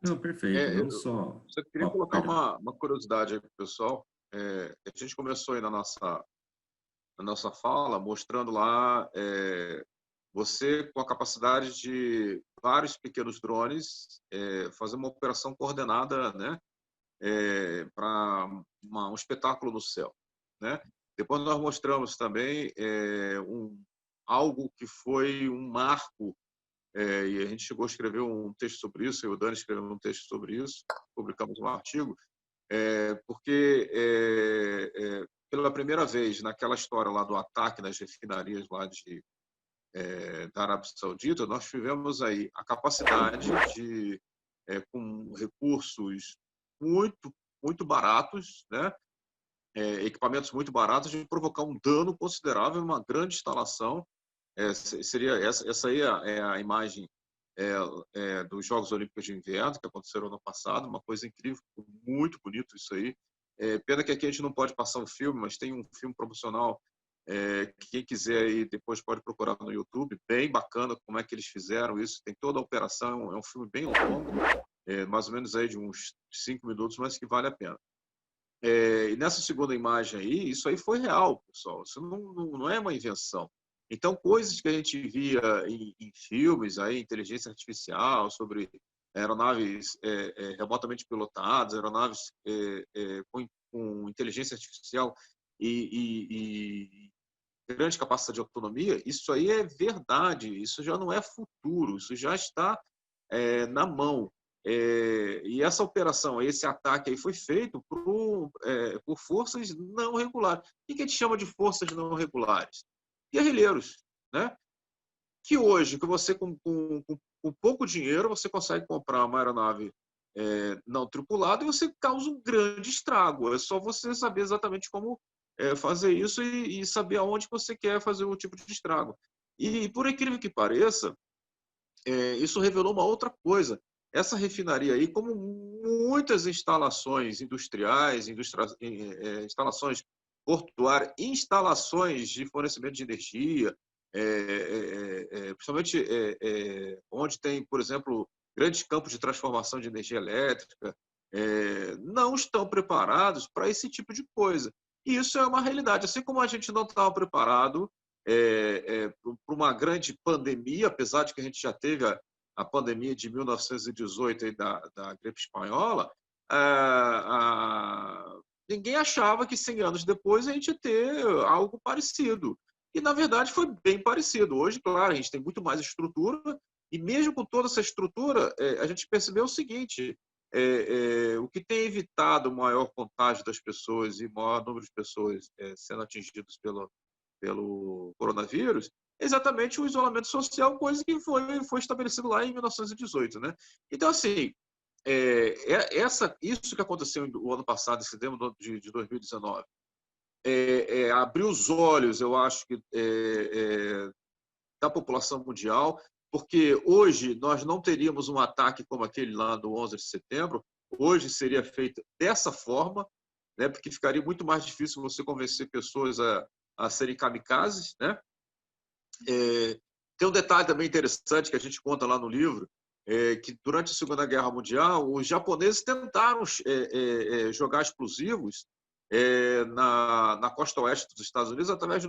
Não, perfeito. Não só... Eu queria colocar uma curiosidade aí para o pessoal. A gente começou aí na nossa fala mostrando lá você com a capacidade de vários pequenos drones fazer uma operação coordenada, né, para um espetáculo no céu, né? Depois nós mostramos também algo que foi um marco, e a gente chegou a escrever um texto sobre isso, eu e o Dani escrevemos um texto sobre isso, publicamos um artigo, porque pela primeira vez naquela história lá do ataque nas refinarias lá da Arábia Saudita, nós tivemos aí a capacidade de, com recursos muito baratos, né, equipamentos muito baratos, de provocar um dano considerável, uma grande instalação. Seria essa aí é a imagem dos Jogos Olímpicos de Inverno, que aconteceram no passado, uma coisa incrível, muito bonito isso aí. Pena que aqui a gente não pode passar um filme, mas tem um filme promocional que quem quiser aí depois pode procurar no YouTube, bem bacana como é que eles fizeram isso, tem toda a operação, é um filme bem longo, mais ou menos aí de uns 5 minutos, mas que vale a pena. E nessa segunda imagem aí, isso aí foi real, pessoal. Isso não é uma invenção. Então, coisas que a gente via em filmes, aí, inteligência artificial, sobre aeronaves remotamente pilotadas, aeronaves com inteligência artificial e grande capacidade de autonomia, isso aí é verdade, isso já não é futuro, isso já está na mão. E essa operação, esse ataque aí foi feito por forças não regulares. O que a gente chama de forças não regulares? Guerrilheiros, né? Que hoje, que você com pouco dinheiro, você consegue comprar uma aeronave não tripulada e você causa um grande estrago. É só você saber exatamente como fazer isso e saber aonde você quer fazer o tipo de estrago. E, por incrível que pareça, isso revelou uma outra coisa. Essa refinaria aí, como muitas instalações industriais, instalações portuárias, instalações de fornecimento de energia, principalmente onde tem, por exemplo, grandes campos de transformação de energia elétrica, não estão preparados para esse tipo de coisa. E isso é uma realidade. Assim como a gente não estava preparado para uma grande pandemia, apesar de que a gente já teve a pandemia de 1918 aí da gripe espanhola, ninguém achava que 100 anos depois a gente ia ter algo parecido. E, na verdade, foi bem parecido. Hoje, claro, a gente tem muito mais estrutura, e mesmo com toda essa estrutura, a gente percebeu o seguinte: o que tem evitado o maior contágio das pessoas e maior número de pessoas sendo atingidos pelo coronavírus, é exatamente o isolamento social, coisa que foi estabelecido lá em 1918, né? Então, assim, isso que aconteceu no ano passado, em setembro de 2019, abriu os olhos, eu acho, da população mundial, porque hoje nós não teríamos um ataque como aquele lá do 11 de setembro, hoje seria feito dessa forma, né? Porque ficaria muito mais difícil você convencer pessoas a serem kamikazes, né? Tem um detalhe também interessante que a gente conta lá no livro, que durante a Segunda Guerra Mundial, os japoneses tentaram jogar explosivos na costa oeste dos Estados Unidos através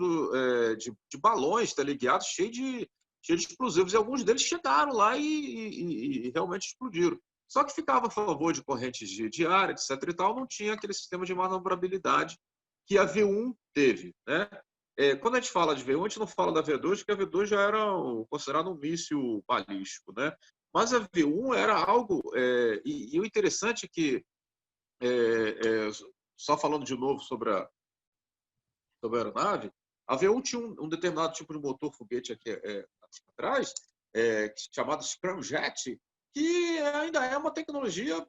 de balões teleguiados cheios de explosivos, e alguns deles chegaram lá e realmente explodiram. Só que ficava a favor de correntes de ar, etc. e tal, não tinha aquele sistema de manobrabilidade que a V1 teve, né? Quando a gente fala de V1, a gente não fala da V2, porque a V2 já era considerado um míssil balístico, né? Mas a V1 era algo... e o interessante é que, só falando de novo sobre a aeronave, a V1 tinha um determinado tipo de motor foguete aqui atrás, chamado scramjet, que ainda é uma tecnologia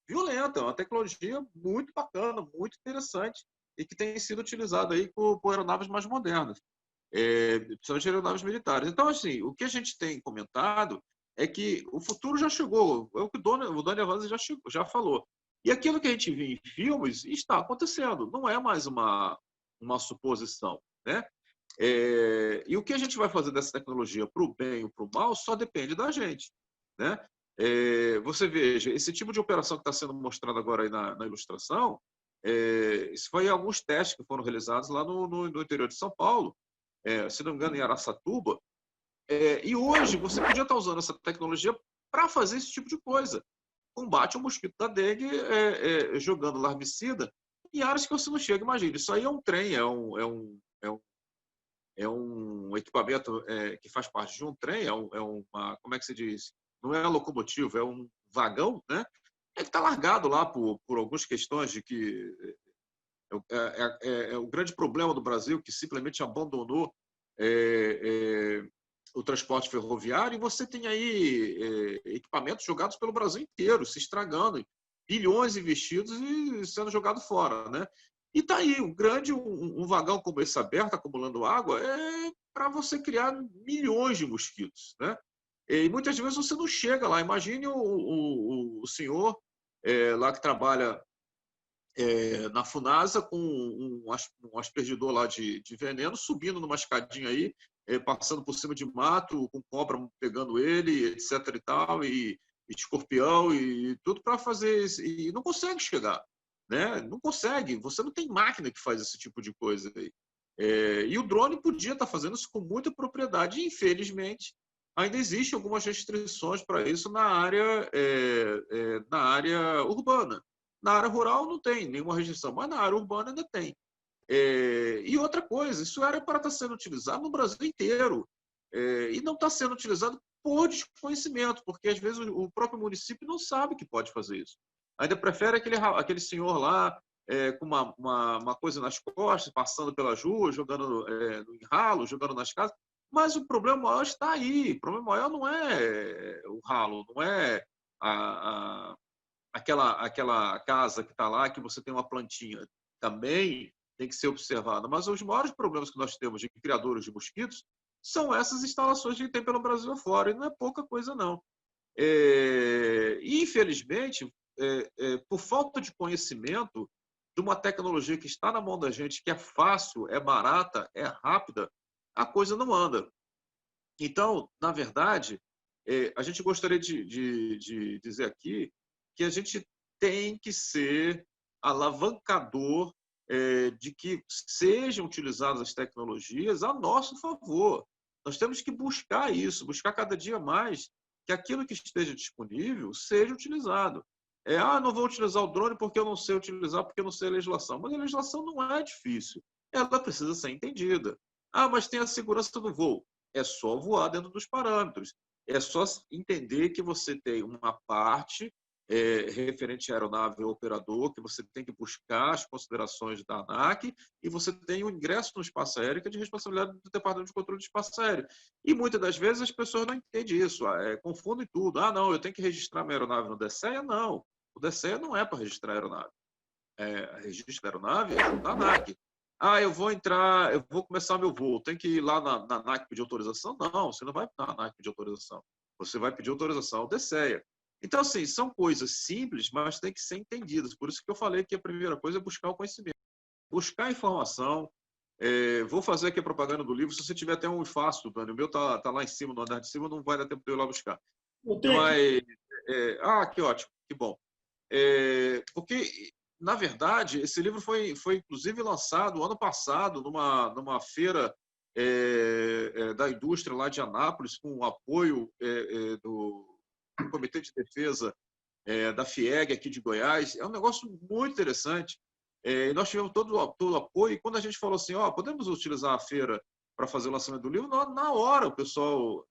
violenta, uma tecnologia muito bacana, muito interessante, e que tem sido utilizada aí por aeronaves mais modernas, principalmente aeronaves militares. Então, assim, o que a gente tem comentado é que o futuro já chegou, é o que o Doni Avanzi já falou. E aquilo que a gente vê em filmes está acontecendo, não é mais uma suposição, né? E o que a gente vai fazer dessa tecnologia para o bem ou para o mal só depende da gente, né? Você veja, esse tipo de operação que está sendo mostrado agora aí na ilustração, isso foi alguns testes que foram realizados lá no interior de São Paulo, se não me engano, em Araçatuba, e hoje você podia estar usando essa tecnologia para fazer esse tipo de coisa. Combate ao mosquito da dengue jogando larvicida em áreas que você não chega, imagina. Isso aí é um trem, é um equipamento que faz parte de um trem, uma, como é que se diz? Não é locomotivo, é um vagão, né? Que está largado lá por algumas questões de que o grande problema do Brasil, que simplesmente abandonou o transporte ferroviário, e você tem aí equipamentos jogados pelo Brasil inteiro, se estragando, bilhões investidos e sendo jogado fora, né? E está aí, um vagão como esse aberto, acumulando água, para você criar milhões de mosquitos, né? E muitas vezes você não chega lá. Imagine o senhor lá que trabalha na Funasa com um aspergidor lá de veneno, subindo numa escadinha aí, passando por cima de mato, com cobra pegando ele, etc. e tal, e escorpião e tudo para fazer isso. E não consegue chegar. né? Não consegue, você não tem máquina que faz esse tipo de coisa aí. E o drone podia estar fazendo isso com muita propriedade. E, infelizmente, ainda existem algumas restrições para isso na área urbana. Na área rural não tem nenhuma restrição, mas na área urbana ainda tem. E outra coisa, isso era para estar sendo utilizado no Brasil inteiro. E não está sendo utilizado por desconhecimento, porque às vezes o próprio município não sabe que pode fazer isso. Ainda prefere aquele senhor lá com uma coisa nas costas, passando pelas ruas, jogando no ralo, jogando nas casas. Mas o problema maior está aí. O problema maior não é o ralo, não é aquela casa que está lá, que você tem uma plantinha. Também tem que ser observada. Mas os maiores problemas que nós temos de criadores de mosquitos são essas instalações que tem pelo Brasil afora. E não é pouca coisa, não. E, infelizmente, por falta de conhecimento de uma tecnologia que está na mão da gente, que é fácil, é barata, é rápida, a coisa não anda. Então, na verdade, a gente gostaria de dizer aqui que a gente tem que ser alavancador de que sejam utilizadas as tecnologias a nosso favor. Nós temos que buscar isso, buscar cada dia mais que aquilo que esteja disponível seja utilizado. Não vou utilizar o drone porque eu não sei utilizar, porque eu não sei a legislação. Mas a legislação não é difícil. Ela precisa ser entendida. Mas tem a segurança do voo. É só voar dentro dos parâmetros. É só entender que você tem uma parte referente à aeronave ou operador, que você tem que buscar as considerações da ANAC, e você tem o ingresso no espaço aéreo, que é de responsabilidade do Departamento de Controle de Espaço Aéreo. E muitas das vezes as pessoas não entendem isso, confundem tudo. Não, eu tenho que registrar minha aeronave no DSEA? Não. O DSEA não é para registrar a aeronave. Registro da aeronave é da ANAC. Eu vou começar meu voo, tem que ir lá na ANAC pedir autorização? Não, você não vai na ANAC pedir autorização. Você vai pedir autorização ao DSEA. Então, assim, são coisas simples, mas tem que ser entendidas. Por isso que eu falei que a primeira coisa é buscar o conhecimento. Buscar informação. Vou fazer aqui a propaganda do livro. Se você tiver até um fácil, Dani, o meu tá lá em cima, no andar de cima, não vai dar tempo de eu ir lá buscar. Que ótimo, que bom. Porque, na verdade, esse livro foi inclusive lançado ano passado numa feira da indústria lá de Anápolis, com o apoio do Comitê de Defesa da FIEG aqui de Goiás. É um negócio muito interessante. Nós tivemos todo o apoio, e quando a gente falou assim, podemos utilizar a feira para fazer o lançamento do livro, na hora o pessoal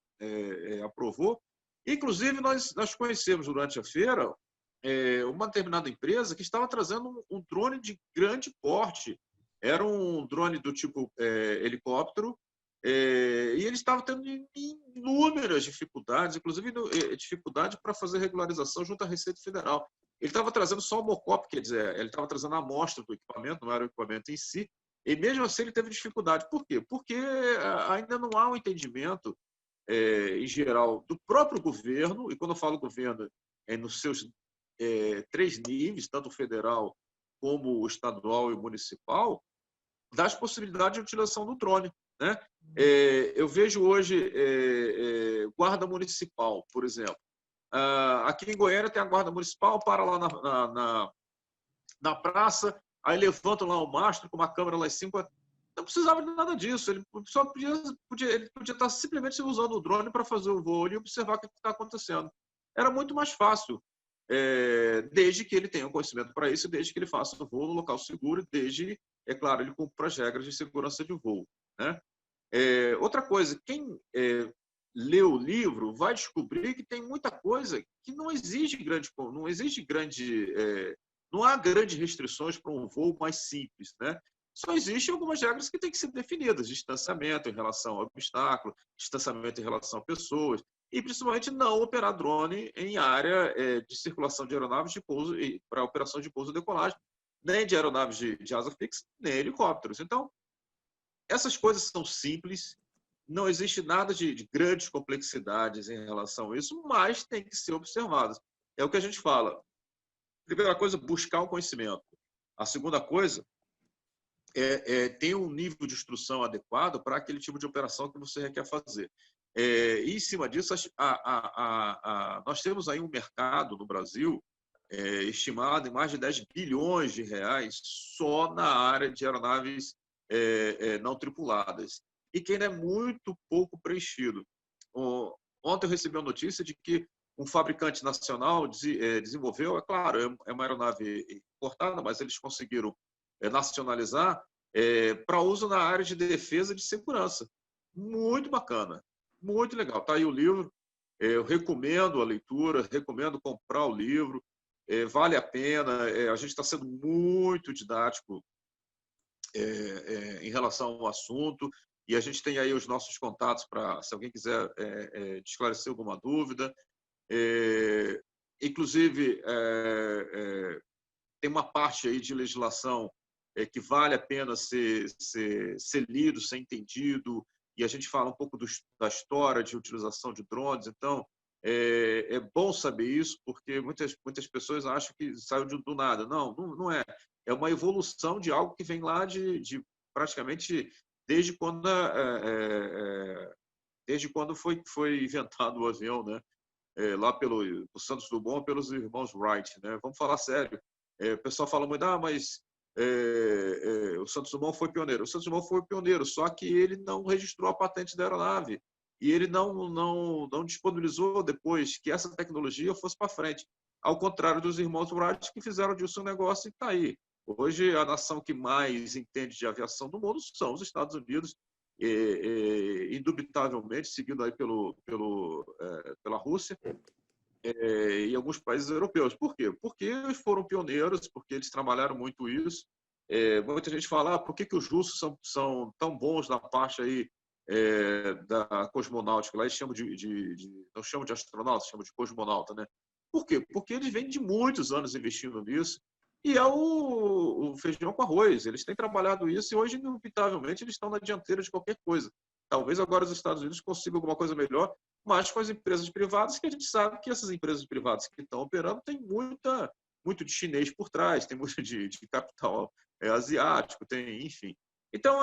aprovou. Inclusive, nós conhecemos durante a feira uma determinada empresa que estava trazendo um drone de grande porte. Era um drone do tipo helicóptero, e ele estava tendo inúmeras dificuldades, inclusive dificuldade para fazer regularização junto à Receita Federal. Ele estava trazendo só o mockup, quer dizer, ele estava trazendo a amostra do equipamento, não era o equipamento em si, e mesmo assim ele teve dificuldade. Por quê? Porque ainda não há um entendimento, em geral, do próprio governo, e quando eu falo governo, nos seus 3 níveis, tanto o federal como o estadual e o municipal, das possibilidades de utilização do drone. Né? Eu vejo hoje guarda municipal, por exemplo. Aqui em Goiânia tem a guarda municipal, para lá na praça, aí levantam lá o mastro com uma câmera lá em cima. Não precisava de nada disso, ele só podia estar simplesmente usando o drone para fazer o voo e observar o que está acontecendo. Era muito mais fácil, desde que ele tenha um conhecimento para isso, desde que ele faça o voo no local seguro, desde, é claro, ele cumpra as regras de segurança de voo. Né? Outra coisa, quem lê o livro vai descobrir que tem muita coisa que não há grandes restrições para um voo mais simples, né? Só existem algumas regras que têm que ser definidas: distanciamento em relação ao obstáculo, distanciamento em relação a pessoas, e principalmente não operar drone em área de circulação de aeronaves de pouso para operação de pouso e decolagem, nem de aeronaves de asa fixa, nem helicópteros. Então, essas coisas são simples, não existe nada de grandes complexidades em relação a isso, mas tem que ser observadas. É o que a gente fala. Primeira coisa, buscar o conhecimento. A segunda coisa ter um nível de instrução adequado para aquele tipo de operação que você quer fazer. E, em cima disso, nós temos aí um mercado no Brasil estimado em mais de 10 bilhões de reais só na área de aeronaves não tripuladas, e que ainda é muito pouco preenchido. Ontem eu recebi a notícia de que um fabricante nacional desenvolveu, é claro, é uma aeronave importada, mas eles conseguiram nacionalizar para uso na área de defesa e de segurança. Muito bacana, muito legal. Está aí o livro, eu recomendo a leitura, recomendo comprar o livro, vale a pena, a gente está sendo muito didático em relação ao assunto, e a gente tem aí os nossos contatos para, se alguém quiser esclarecer alguma dúvida. Inclusive, tem uma parte aí de legislação que vale a pena ser lido, ser entendido, e a gente fala um pouco da história de utilização de drones. Então, é bom saber isso, porque muitas pessoas acham que saiu do nada. Não é. É uma evolução de algo que vem lá de praticamente desde quando foi inventado o avião, né? Lá pelo Santos Dumont, pelos irmãos Wright, né? Vamos falar sério. O pessoal fala muito, mas o Santos Dumont foi pioneiro. O Santos Dumont foi pioneiro, só que ele não registrou a patente da aeronave e ele não disponibilizou depois que essa tecnologia fosse para frente. Ao contrário dos irmãos Wright, que fizeram disso um negócio e está aí. Hoje, a nação que mais entende de aviação do mundo são os Estados Unidos, indubitavelmente, seguindo aí pela Rússia, e alguns países europeus. Por quê? Porque eles foram pioneiros, porque eles trabalharam muito isso. Muita gente fala, por que os russos são tão bons na parte aí da cosmonáutica? Lá eles chamam não chamam de astronauta, chamam de cosmonauta, né? Por quê? Porque eles vêm de muitos anos investindo nisso, e é o feijão com arroz. Eles têm trabalhado isso e hoje, indubitavelmente, eles estão na dianteira de qualquer coisa. Talvez agora os Estados Unidos consigam alguma coisa melhor, mas com as empresas privadas, que a gente sabe que essas empresas privadas que estão operando têm muito de chinês por trás, tem muito de capital asiático, enfim. Então,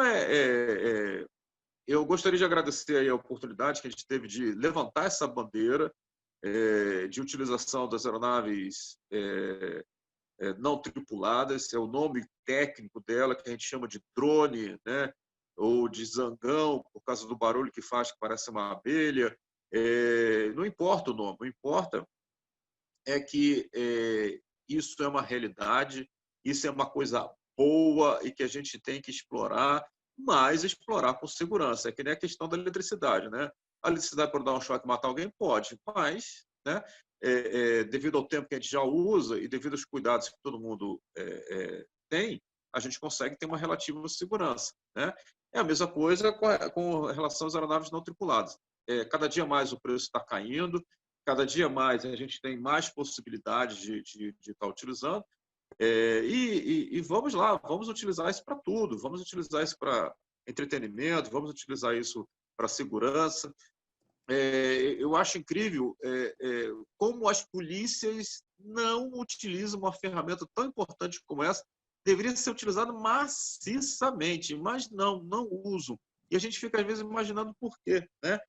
eu gostaria de agradecer aí a oportunidade que a gente teve de levantar essa bandeira de utilização das aeronaves não tripuladas, é o nome técnico dela, que a gente chama de drone, né? Ou de zangão, por causa do barulho que faz, que parece uma abelha. Não importa o nome, o que importa é que isso é uma realidade, isso é uma coisa boa e que a gente tem que explorar, mas explorar com segurança. É que nem a questão da eletricidade, né? A eletricidade pode dar um choque e matar alguém? Pode, mas, né? Devido ao tempo que a gente já usa e devido aos cuidados que todo mundo tem, a gente consegue ter uma relativa segurança, né? É a mesma coisa com relação às aeronaves não tripuladas. Cada dia mais o preço está caindo, cada dia mais a gente tem mais possibilidades de estar utilizando, e vamos lá, vamos utilizar isso para tudo, vamos utilizar isso para entretenimento, vamos utilizar isso para segurança. Eu acho incrível como as polícias não utilizam uma ferramenta tão importante como essa. Deveria ser utilizada maciçamente, mas não usam. E a gente fica, às vezes, imaginando por quê, né?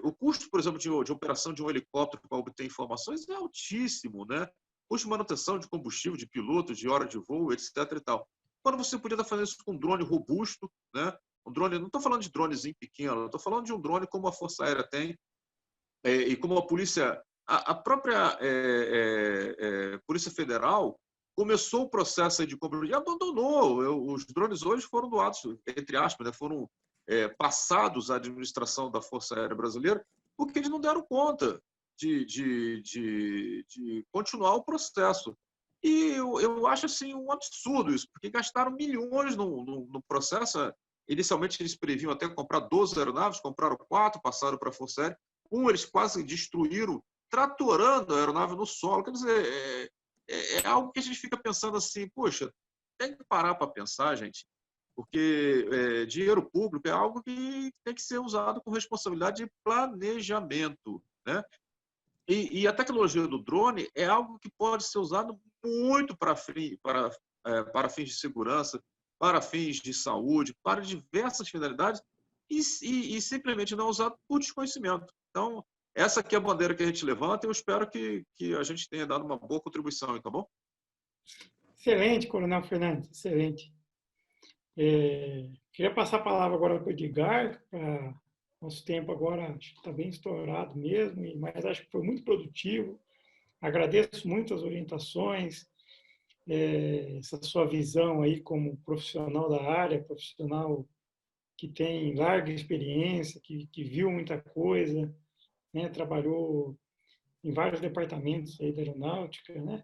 O custo, por exemplo, de operação de um helicóptero para obter informações é altíssimo, né? Custo de manutenção de combustível, de piloto, de hora de voo, etc. e tal. Quando você podia estar fazendo isso com um drone robusto, né? Um drone, não estou falando de dronezinho pequeno, estou falando de um drone como a Força Aérea tem, e como a polícia, a própria Polícia Federal começou o processo de compra e abandonou. Os drones hoje foram doados, entre aspas, né? Foram passados à administração da Força Aérea Brasileira, porque eles não deram conta de continuar o processo. E eu acho assim, um absurdo isso, porque gastaram milhões no processo. Inicialmente, eles previam até comprar 12 aeronaves, compraram 4, passaram para a Força Aérea. Eles quase destruíram, tratorando a aeronave no solo. Quer dizer, é algo que a gente fica pensando assim, poxa, tem que parar para pensar, gente, porque dinheiro público é algo que tem que ser usado com responsabilidade de planejamento, né? E a tecnologia do drone é algo que pode ser usado muito para fins de segurança, para fins de saúde, para diversas finalidades, e simplesmente não usado por desconhecimento. Então, essa aqui é a bandeira que a gente levanta e eu espero que a gente tenha dado uma boa contribuição, tá bom? Excelente, Coronel Fernandes, excelente. Queria passar a palavra agora para o Edgar, para nosso tempo agora está bem estourado mesmo, mas acho que foi muito produtivo. Agradeço muito as orientações, essa sua visão aí como profissional da área, profissional que tem larga experiência, que viu muita coisa, né? Trabalhou em vários departamentos aí da aeronáutica, né?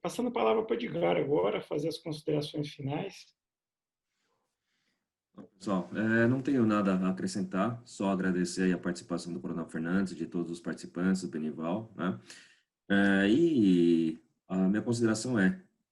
Passando a palavra para o Edgar agora, fazer as considerações finais. Pessoal, não tenho nada a acrescentar, só agradecer aí a participação do Coronel Fernandes, de todos os participantes, do Benival, né? E a minha consideração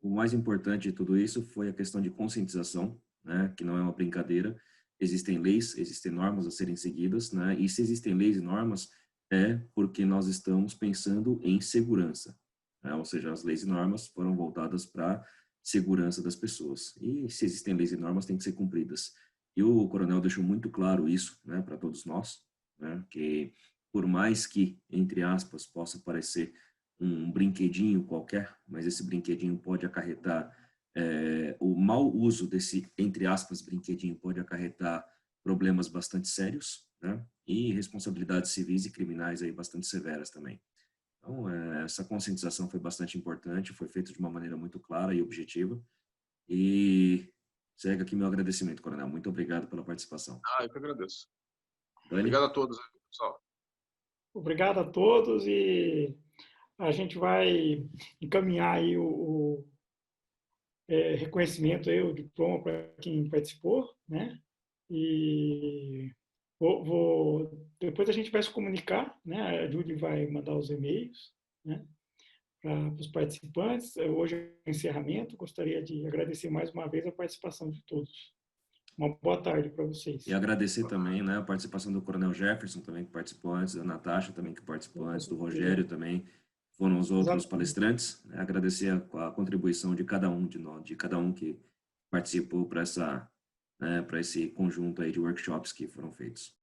o mais importante de tudo isso foi a questão de conscientização, né? Que não é uma brincadeira, existem leis, existem normas a serem seguidas, né? E se existem leis e normas, é porque nós estamos pensando em segurança, né? Ou seja, as leis e normas foram voltadas para segurança das pessoas. E se existem leis e normas, têm que ser cumpridas. E o coronel deixou muito claro isso, né, para todos nós, né, que por mais que, entre aspas, possa parecer um brinquedinho qualquer, mas esse brinquedinho pode acarretar, o mau uso desse, entre aspas, brinquedinho pode acarretar problemas bastante sérios, né, e responsabilidades civis e criminais aí bastante severas também. Então, essa conscientização foi bastante importante, foi feita de uma maneira muito clara e objetiva, e segue aqui meu agradecimento, Coronel. Muito obrigado pela participação. Eu que agradeço. Dani? Obrigado a todos, pessoal. Obrigado a todos e a gente vai encaminhar aí o reconhecimento, aí, o diploma para quem participou, né? E depois a gente vai se comunicar, né? A Júlia vai mandar os e-mails, né? Para os participantes. Hoje é o encerramento. Gostaria de agradecer mais uma vez a participação de todos. Uma boa tarde para vocês. E agradecer também, né, a participação do Coronel Jefferson também, que participou antes, da Natasha também, que participou antes, do Rogério também, foram os outros palestrantes. Né, agradecer a contribuição de cada um de nós, de cada um que participou para esse conjunto aí de workshops que foram feitos.